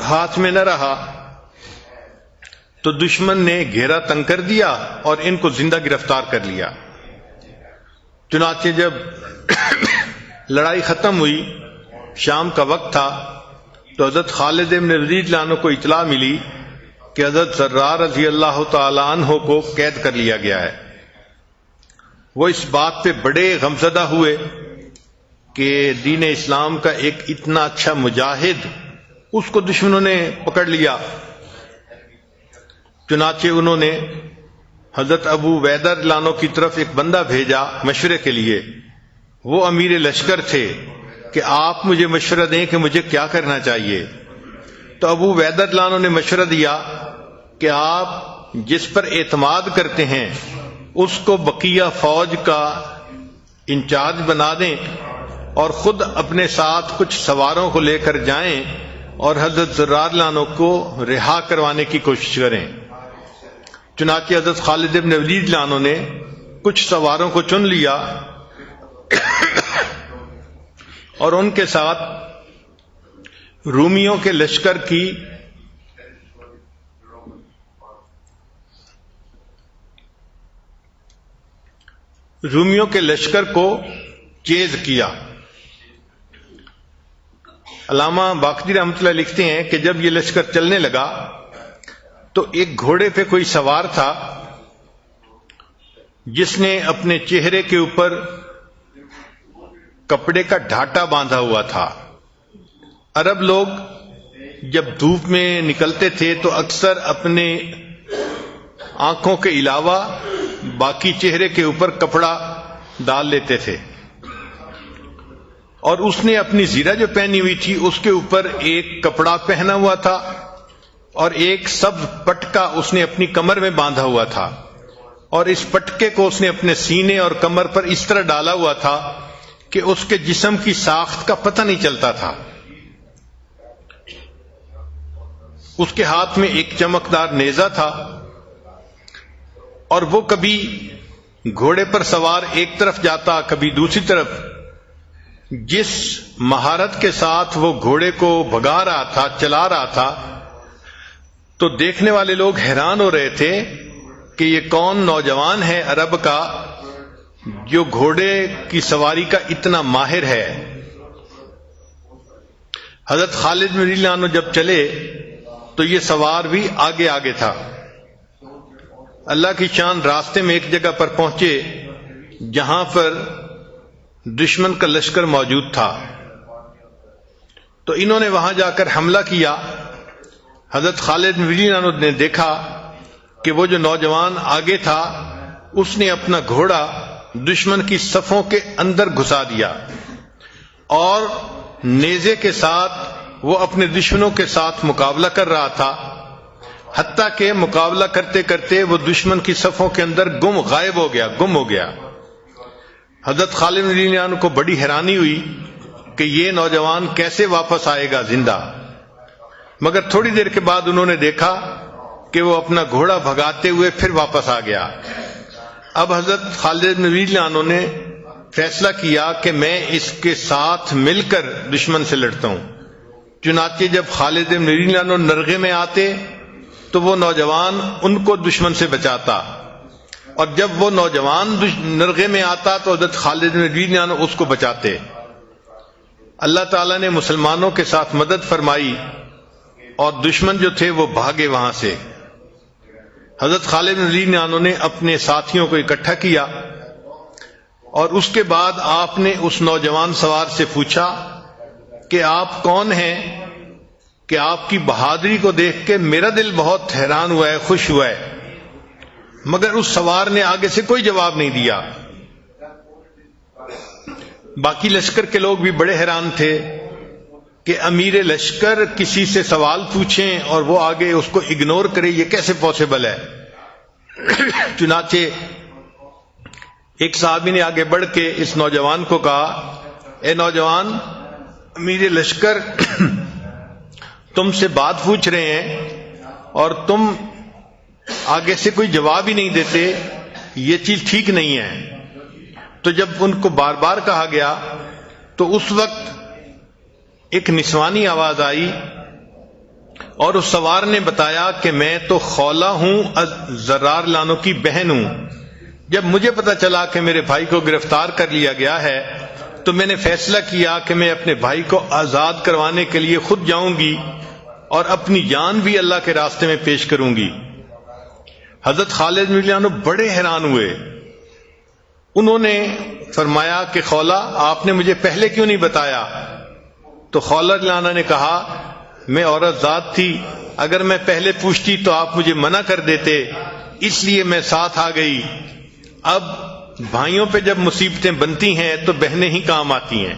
ہاتھ میں نہ رہا تو دشمن نے گھیرا تنگ کر دیا اور ان کو زندہ گرفتار کر لیا۔ چنانچہ جب لڑائی ختم ہوئی، شام کا وقت تھا، تو حضرت خالد بن ولید رضی اللہ عنہ کو اطلاع ملی کہ حضرت زرار رضی اللہ تعالی عنہ کو قید کر لیا گیا ہے۔ وہ اس بات پہ بڑے غمزدہ ہوئے کہ دین اسلام کا ایک اتنا اچھا مجاہد اس کو دشمنوں نے پکڑ لیا۔ چنانچہ انہوں نے حضرت ابو عبیدہ رضی اللہ عنہ کی طرف ایک بندہ بھیجا مشورے کے لیے۔ وہ امیر لشکر تھے کہ آپ مجھے مشورہ دیں کہ مجھے کیا کرنا چاہیے۔ تو ابو عبیدہ رضی اللہ عنہ نے مشورہ دیا کہ آپ جس پر اعتماد کرتے ہیں اس کو بقیہ فوج کا انچارج بنا دیں اور خود اپنے ساتھ کچھ سواروں کو لے کر جائیں اور حضرت زرار رضی اللہ عنہ کو رہا کروانے کی کوشش کریں۔ چنانچہ حضرت خالد بن ولید رضی اللہ عنہ نے کچھ سواروں کو چن لیا اور ان کے ساتھ رومیوں کے لشکر کو چیز کیا۔ علامہ باقری رحمۃ اللہ لکھتے ہیں کہ جب یہ لشکر چلنے لگا تو ایک گھوڑے پہ کوئی سوار تھا جس نے اپنے چہرے کے اوپر کپڑے کا ڈھاٹا باندھا ہوا تھا۔ عرب لوگ جب دھوپ میں نکلتے تھے تو اکثر اپنے آنکھوں کے علاوہ باقی چہرے کے اوپر کپڑا ڈال لیتے تھے، اور اس نے اپنی زیرہ جو پہنی ہوئی تھی اس کے اوپر ایک کپڑا پہنا ہوا تھا اور ایک سبز پٹکا اس نے اپنی کمر میں باندھا ہوا تھا، اور اس پٹکے کو اس نے اپنے سینے اور کمر پر اس طرح ڈالا ہوا تھا کہ اس کے جسم کی ساخت کا پتہ نہیں چلتا تھا۔ اس کے ہاتھ میں ایک چمکدار نیزہ تھا، اور وہ کبھی گھوڑے پر سوار ایک طرف جاتا کبھی دوسری طرف. جس مہارت کے ساتھ وہ گھوڑے کو بھگا رہا تھا، چلا رہا تھا، تو دیکھنے والے لوگ حیران ہو رہے تھے کہ یہ کون نوجوان ہے عرب کا جو گھوڑے کی سواری کا اتنا ماہر ہے. حضرت خالد رضی اللہ عنہ جب چلے تو یہ سوار بھی آگے آگے تھا. اللہ کی شان، راستے میں ایک جگہ پر پہنچے جہاں پر دشمن کا لشکر موجود تھا، تو انہوں نے وہاں جا کر حملہ کیا. حضرت خالد رضی اللہ عنہ نے دیکھا کہ وہ جو نوجوان آگے تھا اس نے اپنا گھوڑا دشمن کی صفوں کے اندر گھسا دیا اور نیزے کے ساتھ وہ اپنے دشمنوں کے ساتھ مقابلہ کر رہا تھا، حتیٰ کہ مقابلہ کرتے کرتے وہ دشمن کی صفوں کے اندر غائب ہو گیا. حضرت خالد رضی اللہ عنہ کو بڑی حیرانی ہوئی کہ یہ نوجوان کیسے واپس آئے گا زندہ. مگر تھوڑی دیر کے بعد انہوں نے دیکھا کہ وہ اپنا گھوڑا بھگاتے ہوئے پھر واپس آ گیا. اب حضرت خالد رضی اللہ عنہ نے فیصلہ کیا کہ میں اس کے ساتھ مل کر دشمن سے لڑتا ہوں. چنانچہ جب خالد رضی اللہ عنہ نرغے میں آتے تو وہ نوجوان ان کو دشمن سے بچاتا، اور جب وہ نوجوان نرغے میں آتا تو حضرت خالد رضی اللہ عنہ اس کو بچاتے. اللہ تعالیٰ نے مسلمانوں کے ساتھ مدد فرمائی اور دشمن جو تھے وہ بھاگے وہاں سے. حضرت خالد رضی اللہ عنہ نے اپنے ساتھیوں کو اکٹھا کیا اور اس کے بعد آپ نے اس نوجوان سوار سے پوچھا کہ آپ کون ہیں، کہ آپ کی بہادری کو دیکھ کے میرا دل بہت حیران ہوا ہے، خوش ہوا ہے. مگر اس سوار نے آگے سے کوئی جواب نہیں دیا. باقی لشکر کے لوگ بھی بڑے حیران تھے کہ امیر لشکر کسی سے سوال پوچھیں اور وہ آگے اس کو اگنور کرے، یہ کیسے پاسبل ہے. چنانچہ ایک صحابی نے آگے بڑھ کے اس نوجوان کو کہا، اے نوجوان، امیر لشکر تم سے بات پوچھ رہے ہیں اور تم آگے سے کوئی جواب ہی نہیں دیتے، یہ چیز ٹھیک نہیں ہے. تو جب ان کو بار بار کہا گیا تو اس وقت ایک نسوانی آواز آئی اور اس سوار نے بتایا کہ میں تو خولہ ہوں، زرار لانو کی بہن ہوں. جب مجھے پتا چلا کہ میرے بھائی کو گرفتار کر لیا گیا ہے تو میں نے فیصلہ کیا کہ میں اپنے بھائی کو آزاد کروانے کے لیے خود جاؤں گی اور اپنی جان بھی اللہ کے راستے میں پیش کروں گی. حضرت خالد رضی اللہ عنہ بڑے حیران ہوئے. انہوں نے فرمایا کہ خولہ، آپ نے مجھے پہلے کیوں نہیں بتایا؟ تو خولہ رضی اللہ عنہ نے کہا، میں عورت ذات تھی، اگر میں پہلے پوچھتی تو آپ مجھے منع کر دیتے، اس لیے میں ساتھ آ گئی. اب بھائیوں پہ جب مصیبتیں بنتی ہیں تو بہنیں ہی کام آتی ہیں.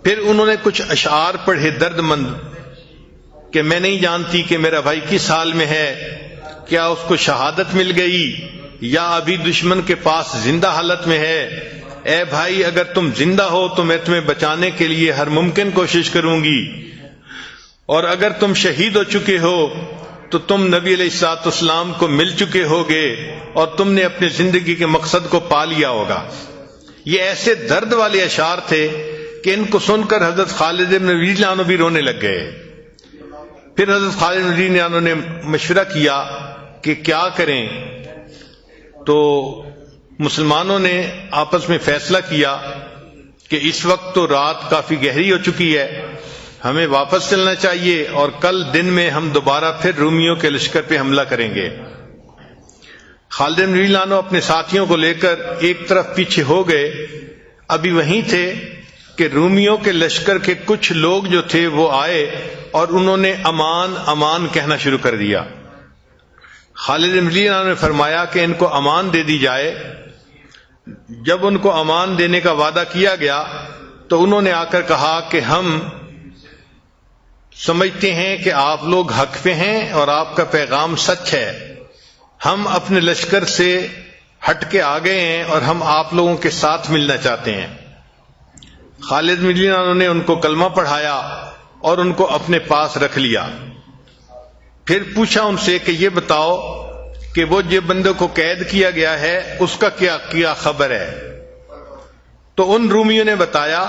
پھر انہوں نے کچھ اشعار پڑھے درد مند کہ میں نہیں جانتی کہ میرا بھائی کس حال میں ہے، کیا اس کو شہادت مل گئی یا ابھی دشمن کے پاس زندہ حالت میں ہے. اے بھائی، اگر تم زندہ ہو تو میں تمہیں بچانے کے لیے ہر ممکن کوشش کروں گی، اور اگر تم شہید ہو چکے ہو تو تم نبی علیہ الصلوۃ والسلام کو مل چکے ہوگے اور تم نے اپنی زندگی کے مقصد کو پا لیا ہوگا. یہ ایسے درد والے اشعار تھے کہ ان کو سن کر حضرت خالد بن رضی اللہ عنہ بھی رونے لگ گئے. پھر حضرت خالد رضی اللہ عنہ نے مشورہ کیا کہ کیا کریں. تو مسلمانوں نے آپس میں فیصلہ کیا کہ اس وقت تو رات کافی گہری ہو چکی ہے، ہمیں واپس چلنا چاہیے اور کل دن میں ہم دوبارہ پھر رومیوں کے لشکر پہ حملہ کریں گے. خالد رضی اللہ عنہ اپنے ساتھیوں کو لے کر ایک طرف پیچھے ہو گئے. ابھی وہیں تھے کہ رومیوں کے لشکر کے کچھ لوگ جو تھے وہ آئے اور انہوں نے امان امان کہنا شروع کر دیا. خالد رضی اللہ عنہ نے فرمایا کہ ان کو امان دے دی جائے. جب ان کو امان دینے کا وعدہ کیا گیا تو انہوں نے آ کر کہا کہ ہم سمجھتے ہیں کہ آپ لوگ حق پہ ہیں اور آپ کا پیغام سچ ہے. ہم اپنے لشکر سے ہٹ کے آ گئے ہیں اور ہم آپ لوگوں کے ساتھ ملنا چاہتے ہیں. خالد رضی اللہ عنہ نے ان کو کلمہ پڑھایا اور ان کو اپنے پاس رکھ لیا. پھر پوچھا ان سے کہ یہ بتاؤ کہ وہ جو بندے کو قید کیا گیا ہے اس کا کیا خبر ہے؟ تو ان رومیوں نے بتایا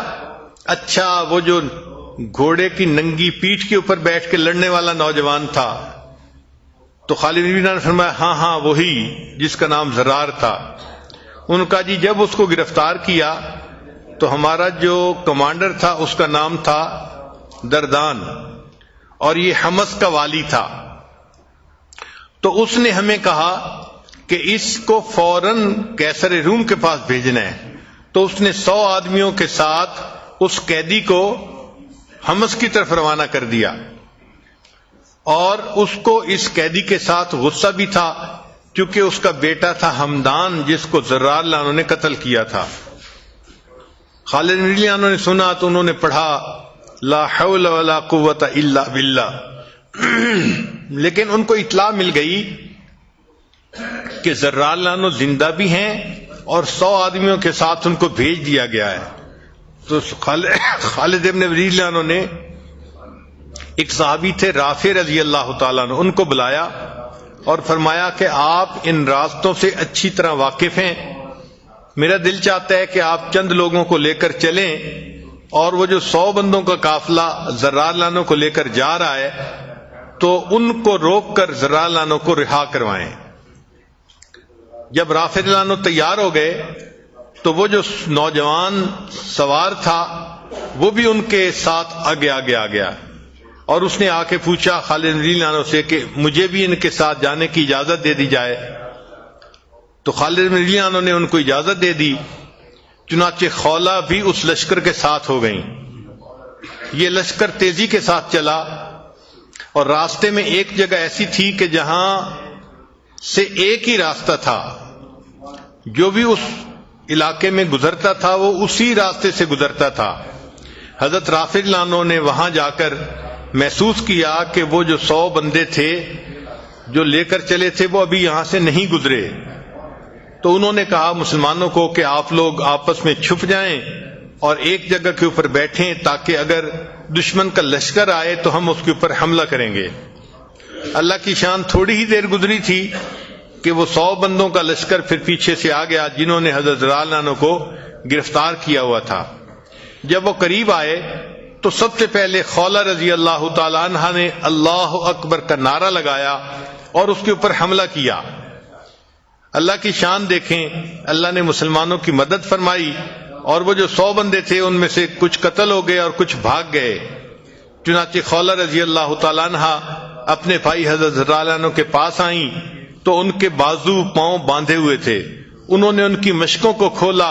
اچھا وہ جو گھوڑے کی ننگی پیٹھ کے اوپر بیٹھ کے لڑنے والا نوجوان تھا. تو خالد بن ولید نے فرمایا ہاں وہی جس کا نام زرار تھا. ان کا جی جب اس کو گرفتار کیا تو ہمارا جو کمانڈر تھا اس کا نام تھا دردان اور یہ حمص کا والی تھا. تو اس نے ہمیں کہا کہ اس کو فوراً قیصر روم کے پاس بھیجنا ہے. تو اس نے 100 آدمیوں کے ساتھ اس قیدی کو حمص کی طرف روانہ کر دیا. اور اس کو اس قیدی کے ساتھ غصہ بھی تھا کیونکہ اس کا بیٹا تھا حمدان جس کو زرار لانوں نے قتل کیا تھا. خالد بن ولید نے سنا تو انہوں نے پڑھا لا حول ولا قوت الا باللہ. لیکن ان کو اطلاع مل گئی کہ زرار لانو زندہ بھی ہیں اور 100 آدمیوں کے ساتھ ان کو بھیج دیا گیا ہے. تو خالد بن ولید لانو نے ایک صحابی تھے رافع رضی اللہ تعالیٰ عنہ، ان کو بلایا اور فرمایا کہ آپ ان راستوں سے اچھی طرح واقف ہیں، میرا دل چاہتا ہے کہ آپ چند لوگوں کو لے کر چلیں اور وہ جو 100 بندوں کا قافلہ زرار لانوں کو لے کر جا رہا ہے تو ان کو روک کر زرار لانوں کو رہا کروائیں. جب رافع لانو تیار ہو گئے تو وہ جو نوجوان سوار تھا وہ بھی ان کے ساتھ آگے آ گیا اور اس نے آ کے پوچھا خالد بن ولید عنہ سے کہ مجھے بھی ان کے ساتھ جانے کی اجازت دے دی جائے. تو خالد بن ولید عنہ نے ان کو اجازت دے دی. چنانچہ خولہ بھی اس لشکر کے ساتھ ہو گئیں. یہ لشکر تیزی کے ساتھ چلا اور راستے میں ایک جگہ ایسی تھی کہ جہاں سے ایک ہی راستہ تھا، جو بھی اس علاقے میں گزرتا تھا وہ اسی راستے سے گزرتا تھا. حضرت رافع لانو نے وہاں جا کر محسوس کیا کہ وہ جو 100 بندے تھے جو لے کر چلے تھے وہ ابھی یہاں سے نہیں گزرے. تو انہوں نے کہا مسلمانوں کو کہ آپ لوگ آپس میں چھپ جائیں اور ایک جگہ کے اوپر بیٹھیں تاکہ اگر دشمن کا لشکر آئے تو ہم اس کے اوپر حملہ کریں گے. اللہ کی شان تھوڑی ہی دیر گزری تھی کہ وہ 100 بندوں کا لشکر پھر پیچھے سے آ گیا جنہوں نے حضرت زرار عنہ کو گرفتار کیا ہوا تھا. جب وہ قریب آئے تو سب سے پہلے خولہ رضی اللہ تعالی عنہ نے اللہ اکبر کا نعرہ لگایا اور اس کے اوپر حملہ کیا. اللہ کی شان دیکھیں، اللہ نے مسلمانوں کی مدد فرمائی اور وہ جو 100 بندے تھے ان میں سے کچھ قتل ہو گئے اور کچھ بھاگ گئے. چنانچہ خولہ رضی اللہ تعالی عنہ اپنے بھائی حضرت زرار عنہ کے پاس آئیں تو ان کے بازو پاؤں باندھے ہوئے تھے. انہوں نے ان کی مشکوں کو کھولا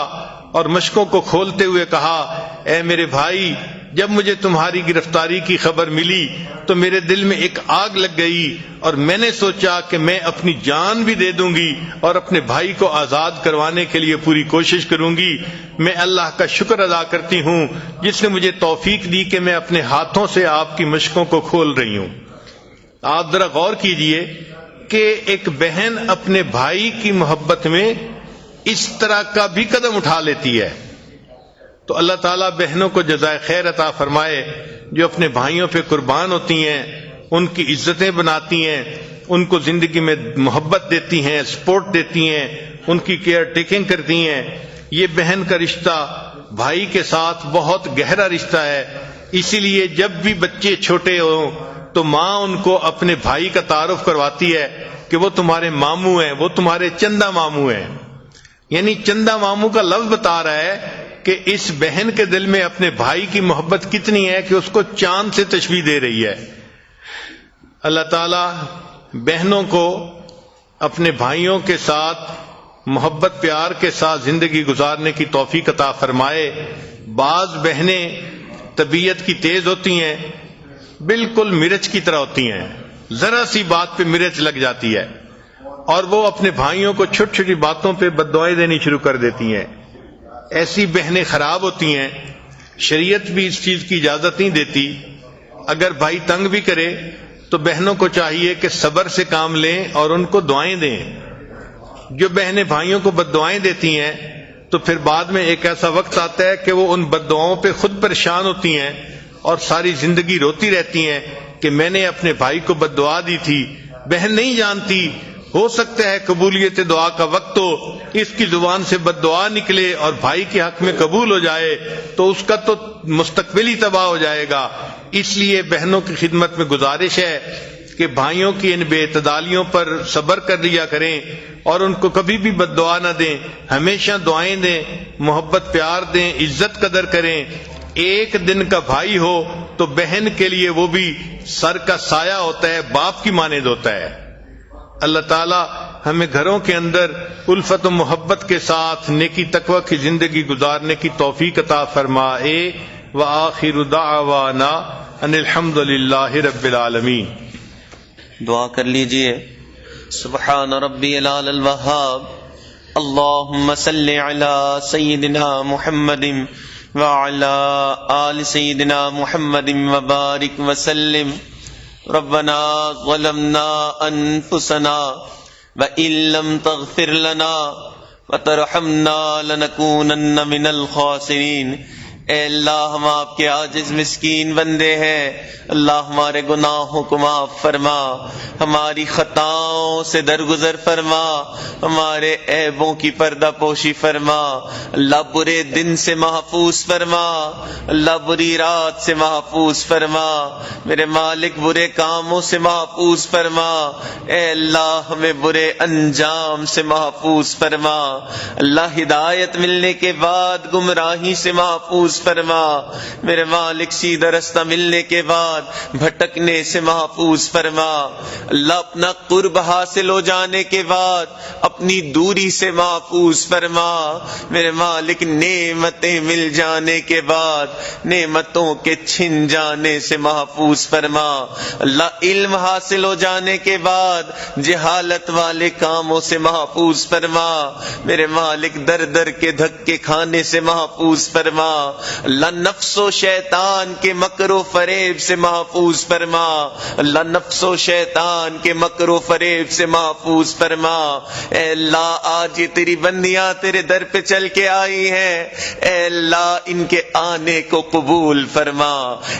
اور مشکوں کو کھولتے ہوئے کہا اے میرے بھائی، جب مجھے تمہاری گرفتاری کی خبر ملی تو میرے دل میں ایک آگ لگ گئی اور میں نے سوچا کہ میں اپنی جان بھی دے دوں گی اور اپنے بھائی کو آزاد کروانے کے لیے پوری کوشش کروں گی. میں اللہ کا شکر ادا کرتی ہوں جس نے مجھے توفیق دی کہ میں اپنے ہاتھوں سے آپ کی مشکوں کو کھول رہی ہوں. آپ ذرا غور کیجئے کہ ایک بہن اپنے بھائی کی محبت میں اس طرح کا بھی قدم اٹھا لیتی ہے. تو اللہ تعالیٰ بہنوں کو جزائے خیر عطا فرمائے جو اپنے بھائیوں پہ قربان ہوتی ہیں، ان کی عزتیں بناتی ہیں، ان کو زندگی میں محبت دیتی ہیں، سپورٹ دیتی ہیں، ان کی کیئر ٹیکنگ کرتی ہیں. یہ بہن کا رشتہ بھائی کے ساتھ بہت گہرا رشتہ ہے. اسی لیے جب بھی بچے چھوٹے ہوں تو ماں ان کو اپنے بھائی کا تعارف کرواتی ہے کہ وہ تمہارے ماموں ہیں، وہ تمہارے چندہ ماموں ہیں. یعنی چندہ ماموں کا لفظ بتا رہا ہے کہ اس بہن کے دل میں اپنے بھائی کی محبت کتنی ہے کہ اس کو چاند سے تشبیہ دے رہی ہے. اللہ تعالی بہنوں کو اپنے بھائیوں کے ساتھ محبت پیار کے ساتھ زندگی گزارنے کی توفیق عطا فرمائے. بعض بہنیں طبیعت کی تیز ہوتی ہیں، بالکل مرچ کی طرح ہوتی ہیں، ذرا سی بات پہ مرچ لگ جاتی ہے اور وہ اپنے بھائیوں کو چھوٹی چھوٹی باتوں پہ بددعائیں دینی شروع کر دیتی ہیں. ایسی بہنیں خراب ہوتی ہیں. شریعت بھی اس چیز کی اجازت نہیں دیتی. اگر بھائی تنگ بھی کرے تو بہنوں کو چاہیے کہ صبر سے کام لیں اور ان کو دعائیں دیں. جو بہنیں بھائیوں کو بددعائیں دیتی ہیں تو پھر بعد میں ایک ایسا وقت آتا ہے کہ وہ ان بددعاؤں پہ خود پریشان ہوتی ہیں اور ساری زندگی روتی رہتی ہیں کہ میں نے اپنے بھائی کو بددعا دی تھی. بہن نہیں جانتی ہو سکتا ہے قبولیت دعا کا وقت ہو، اس کی زبان سے بد دعا نکلے اور بھائی کے حق میں قبول ہو جائے تو اس کا تو مستقبل ہی تباہ ہو جائے گا۔ اس لیے بہنوں کی خدمت میں گزارش ہے کہ بھائیوں کی ان بے اعتدالیوں پر صبر کر لیا کریں اور ان کو کبھی بھی بد دعا نہ دیں، ہمیشہ دعائیں دیں، محبت پیار دیں، عزت قدر کریں۔ ایک دن کا بھائی ہو تو بہن کے لیے وہ بھی سر کا سایہ ہوتا ہے، باپ کی مانند ہوتا ہے۔ اللہ تعالی ہمیں گھروں کے اندر الفت و محبت کے ساتھ نیکی تقوی کی زندگی گزارنے کی توفیق عطا فرمائے۔ وآخر دعوانا ان الحمد للہ رب العالمین۔ دعا کر لیجئے۔ سبحان ربی العلی الوہاب، اللہم صلی علی سیدنا محمد وعلی آل سیدنا محمد وبارک وسلم۔ ربنا ظلمنا انفسنا وإن لم تغفر لنا وترحمنا لنکونن من الخاسرین۔ اے اللہ، ہم آپ کے عاجز مسکین بندے ہیں، اللہ ہمارے گناہوں کو معاف فرما، ہماری خطاؤں سے درگزر فرما، ہمارے عیبوں کی پردہ پوشی فرما، اللہ برے دن سے محفوظ فرما، اللہ بری رات سے محفوظ فرما، میرے مالک برے کاموں سے محفوظ فرما، اے اللہ ہمیں برے انجام سے محفوظ فرما، اللہ ہدایت ملنے کے بعد گمراہی سے محفوظ فرما، میرے مالک سیدھا رستہ ملنے کے بعد بھٹکنے سے محفوظ فرما، اللہ اپنا قرب حاصل ہو جانے کے بعد اپنی دوری سے محفوظ فرما، میرے مالک نعمتیں مل جانے کے بعد نعمتوں کے چھن جانے سے محفوظ فرما، اللہ علم حاصل ہو جانے کے بعد جہالت والے کاموں سے محفوظ فرما، میرے مالک در در کے دھکے کھانے سے محفوظ فرما، اللہ نفس و شیطان کے مکر و فریب سے محفوظ فرما، اللہ نفس و شیطان کے مکر و فریب سے محفوظ فرما، اے اللہ آج یہ تیری بندیاں تیرے در پہ چل کے آئی ہیں، اے اللہ ان کے آنے کو قبول فرما،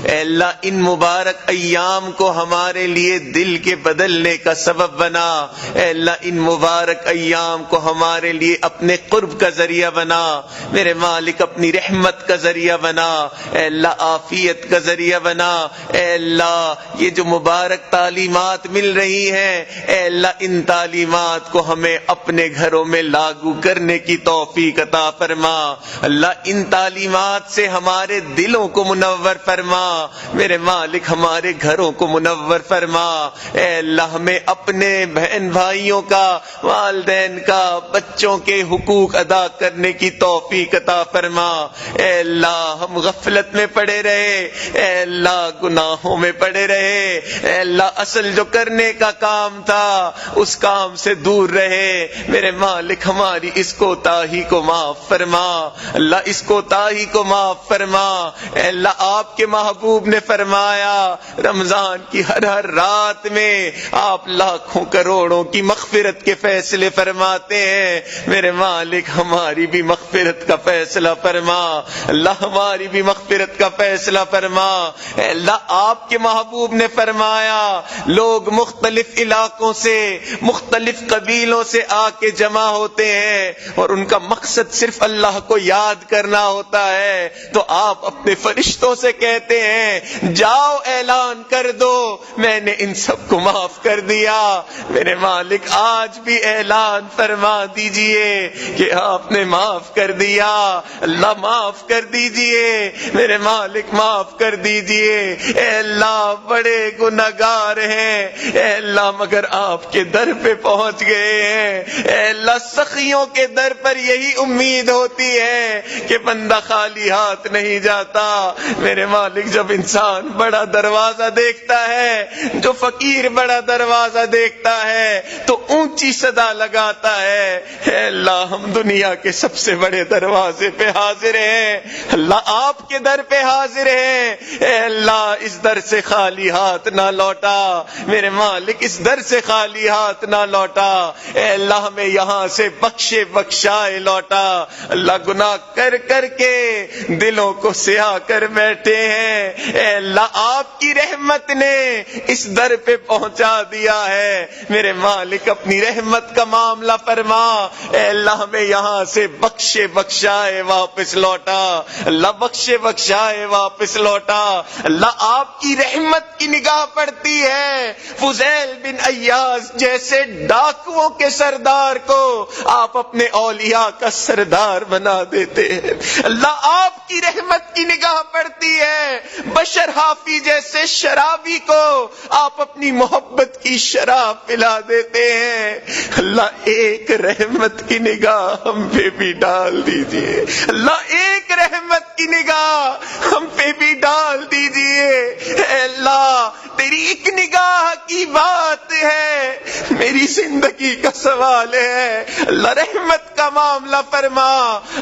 اے اللہ ان مبارک ایام کو ہمارے لیے دل کے بدلنے کا سبب بنا، اے اللہ ان مبارک ایام کو ہمارے لیے اپنے قرب کا ذریعہ بنا، میرے مالک اپنی رحمت کا ذریعہ بنا، اے اللہ عافیت کا ذریعہ بنا، اے اللہ یہ جو مبارک تعلیمات مل رہی ہیں، اے اللہ ان تعلیمات کو ہمیں اپنے گھروں میں لاگو کرنے کی توفیق عطا فرما، اللہ ان تعلیمات سے ہمارے دلوں کو منور فرما، میرے مالک ہمارے گھروں کو منور فرما، اے اللہ ہمیں اپنے بہن بھائیوں کا، والدین کا، بچوں کے حقوق ادا کرنے کی توفیق عطا فرما، اے اللہ ہم غفلت میں پڑے رہے، اے اللہ گناہوں میں پڑے رہے، اے اللہ اصل جو کرنے کا کام تھا اس کام سے دور رہے، میرے مالک ہماری اس کوتاہی کو معاف فرما، اللہ اس کوتاہی کو معاف فرما، اے اللہ آپ کے محبوب نے فرمایا رمضان کی ہر رات میں آپ لاکھوں کروڑوں کی مغفرت کے فیصلے فرماتے ہیں، میرے مالک ہماری بھی مغفرت کا فیصلہ فرما، اللہ ہماری بھی مغفرت کا فیصلہ فرما، اے اللہ آپ کے محبوب نے فرمایا لوگ مختلف علاقوں سے، مختلف قبیلوں سے آ کے جمع ہوتے ہیں اور ان کا مقصد صرف اللہ کو یاد کرنا ہوتا ہے، تو آپ اپنے فرشتوں سے کہتے ہیں جاؤ اعلان کر دو میں نے ان سب کو معاف کر دیا، میرے مالک آج بھی اعلان فرما دیجئے کہ آپ نے معاف کر دیا، اللہ معاف کر دیجئے، میرے مالک معاف کر دیجئے، اے اللہ بڑے گناہگار ہیں، اے اللہ مگر آپ کے در پہ پہنچ گئے ہیں، اے اللہ سخیوں کے در پر یہی امید ہوتی ہے کہ بندہ خالی ہاتھ نہیں جاتا، میرے مالک جب انسان بڑا دروازہ دیکھتا ہے، جو فقیر بڑا دروازہ دیکھتا ہے تو اونچی صدا لگاتا ہے، اے اللہ ہم دنیا کے سب سے بڑے دروازے پہ حاضر ہیں، اللہ آپ کے در پہ حاضر ہیں، اے اللہ اس در سے خالی ہاتھ نہ لوٹا، میرے مالک اس در سے خالی ہاتھ نہ لوٹا، اے اللہ ہمیں یہاں سے بخشے بخشائے لوٹا۔ اللہ گناہ کر کر کے دلوں کو سیاہ کر بیٹھے ہیں، اے اللہ آپ کی رحمت نے اس در پہ پہنچا دیا ہے، میرے مالک اپنی رحمت کا معاملہ فرما، اے اللہ ہمیں یہاں سے بخشے بخشائے واپس لوٹا، اللہ بخشے بخشائے واپس لوٹا۔ اللہ آپ کی رحمت کی نگاہ پڑتی ہے، فضیل بن ایاز جیسے ڈاکوؤں کے سردار کو آپ اپنے اولیاء کا سردار بنا دیتے ہیں۔ اللہ آپ کی رحمت کی نگاہ پڑتی ہے، بشر حافی جیسے شرابی کو آپ اپنی محبت کی شراب پلا دیتے ہیں۔ اللہ ایک رحمت کی نگاہ ہم پہ بھی ڈال دیجئے، اللہ ایک رحمت کی نگاہ ہم پہ بھی ڈال دیجئے، اے اللہ تیری ایک نگاہ کی بات ہے، میری زندگی کا سوال ہے، اللہ رحمت کا معاملہ فرما،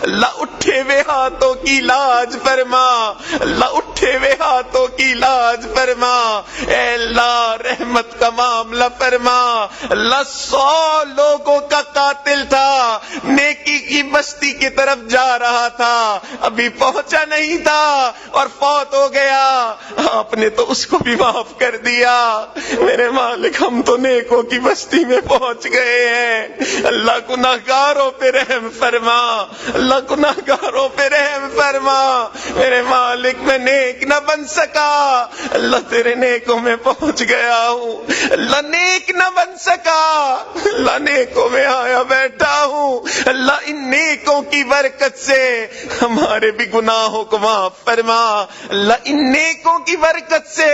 اللہ اٹھے ہوئے ہاتھوں کی لاج فرما، اللہ اٹھے ہوئے ہاتھوں کی لاج فرما، اے اللہ رحمت کا معاملہ فرما۔ اللہ 100 لوگوں کا قاتل تھا، نیکی کی بستی کی طرف جا رہا تھا، ابھی پہنچا نہیں تھا اور فوت ہو گیا، آپ نے تو اس کو بھی معاف کر دیا، میرے مالک ہم تو نیکوں کی بستی میں پہنچ گئے ہیں، اللہ گناہگاروں پہ رحم فرما، اللہ گناہگاروں پہ رحم فرما، میرے مالک میں نیک نہ بن سکا، اللہ تیرے نیکوں میں پہنچ گیا ہوں، اللہ نیک نہ بن سکا، اللہ نیکوں میں آیا بیٹھا ہوں، اللہ ان نیکوں کی برکت سے ہمارے بھی گناہوں کو معاف فرما، اللہ ان نیکوں کی برکت سے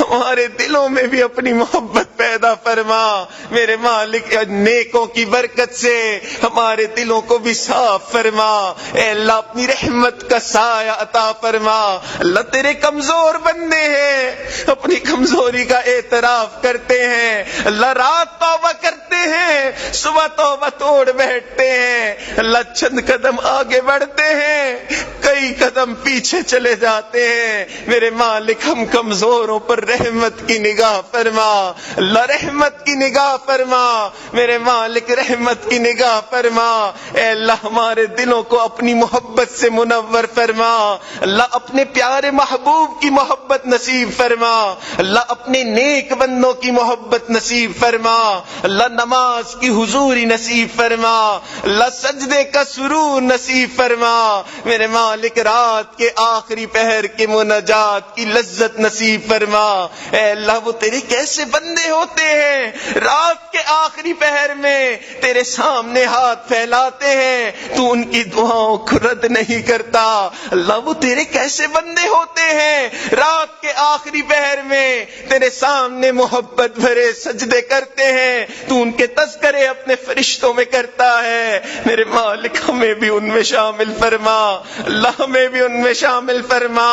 ہمارے دلوں میں بھی اپنی محبت پیدا فرما، میرے مالک نیکوں کی برکت سے ہمارے دلوں کو بھی صاف فرما، اے اللہ اپنی رحمت کا سایہ عطا فرما۔ اللہ تیرے کمزور بندے ہیں، اپنی کمزوری کا اعتراف کرتے ہیں، اللہ رات توبہ کرتے ہیں، صبح توبہ توڑ بیٹھتے ہیں، اللہ چند قدم آگے بڑھتے ہیں، کئی قدم پیچھے چلے جاتے ہیں، میرے مالک ہم کمزوروں پر رحمت کی نگاہ فرما، اللہ رحمت کی نگاہ فرما، میرے مالک رحمت کی نگاہ فرما، اے اللہ ہمارے دلوں کو اپنی محبت سے منور فرما، اللہ اپنے پیارے محبوب کی محبت نصیب فرما، اللہ اپنے نیک بندوں کی محبت نصیب فرما، اللہ نماز کی حضوری نصیب فرما، اللہ سجدے کا سرور نصیب فرما، میرے مالک رات کے آخری پہر کے مناجات کی لذت نصیب فرما، اے اللہ وہ تیرے کیسے بندے ہوتے ہیں رات کے آخری پہر میں تیرے سامنے ہاتھ پھیلاتے ہیں، تو ان کی دعاؤں کو رد نہیں کرتا، اللہ وہ تیرے کیسے بندے ہوتے ہیں رات کے آخری پہر میں تیرے سامنے محبت بھرے سجدے کرتے ہیں، تو ان کے تذکرے اپنے فرشتوں میں کرتا ہے، میرے مالک ہمیں بھی ان میں شامل فرما، اللہ ہمیں بھی ان میں شامل فرما،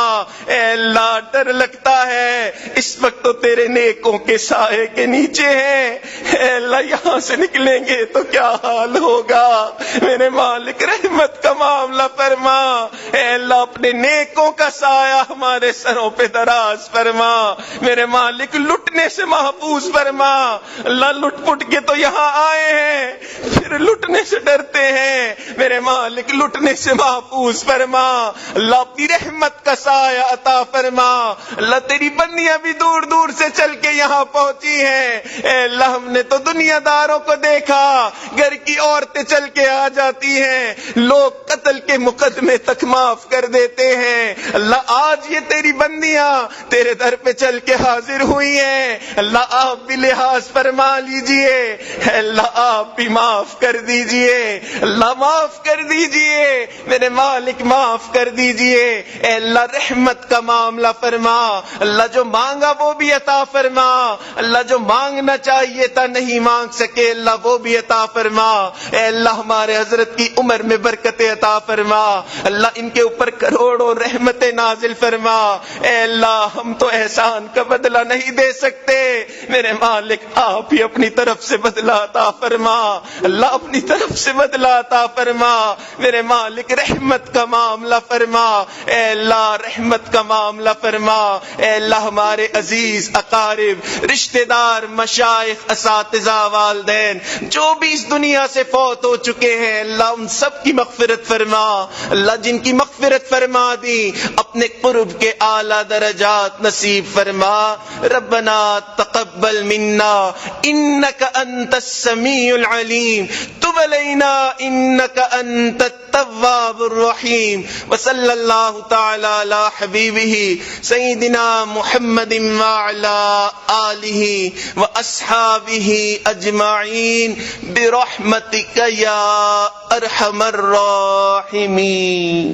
اے اللہ ڈر لگتا ہے اس وقت تو تیرے نیکوں کے سائے کے نیچے ہیں، اے اللہ یہاں سے نکلیں گے تو کیا حال ہوگا، میرے مالک رحمت کا معاملہ فرما، اے اللہ اپنے نیکوں کا سایہ ہمارے سروں پہ دراز فرما، میرے مالک لٹنے سے محفوظ فرما، اللہ لٹ پٹ کے تو یہاں آئے ہیں پھر لٹنے سے ڈرتے ہیں، میرے مالک لٹنے سے محفوظ فرما، اللہ اپنی رحمت کا سایہ عطا فرما، اللہ تیری بندیاں بھی دور دور سے چل کے یہاں پہنچی ہیں، اے اللہ ہم نے تو دنیا داروں کو دیکھا گھر کی عورتیں چل کے آ جاتی ہیں، لوگ قتل کے مقدمے تک معاف کر دیتے ہیں، اللہ آج یہ تیری بندیاں تیرے در پہ چل کے حاضر ہوئی ہیں، اللہ آپ بھی لحاظ فرما لیجئے، اے اللہ آپ بھی معاف کر دیجئے، اللہ معاف کر دیجئے، میرے مالک معاف کر دیجئے، اے اللہ رحمت کا معاملہ فرما، اللہ جو مانگا وہ بھی عطا فرما، اللہ جو مانگنا چاہیے تھا نہیں مانگ سکے اللہ وہ بھی عطا فرما، اے اللہ ہمارے حضرت کی عمر میں برکت عطا فرما، اللہ ان کے اوپر کروڑوں رحمتیں نازل فرما۔ اے اللہ ہم تو احسان کا بدلہ نہیں دے سکتے، میرے مالک آپ ہی اپنی طرف سے بدلہ عطا فرما، اللہ اپنی طرف سے بدلہ عطا فرما، میرے مالک رحمت کا معاملہ فرما، اے اللہ رحمت کا معاملہ فرما، اے اللہ ہمارے عزیز اقارب، رشتہ دار، مشائخ، اساتذہ، والدین جو بھی اس دنیا سے فوت ہو چکے ہیں، اللہ ان سب کی مغفرت فرما، اللہ جن کی مغفرت فرما دی اپنے قرب کے اعلیٰ درجات نصیب فرما۔ ربنا تقبل منا انک انت السمیع العلیم تب علینا انک انت التواب الرحیم، وصلی اللہ تعالی علی حبیبہ سیدنا محمد وعلی آلہ واصحابہ اجمعین برحمتک یا ارحم الراحمین۔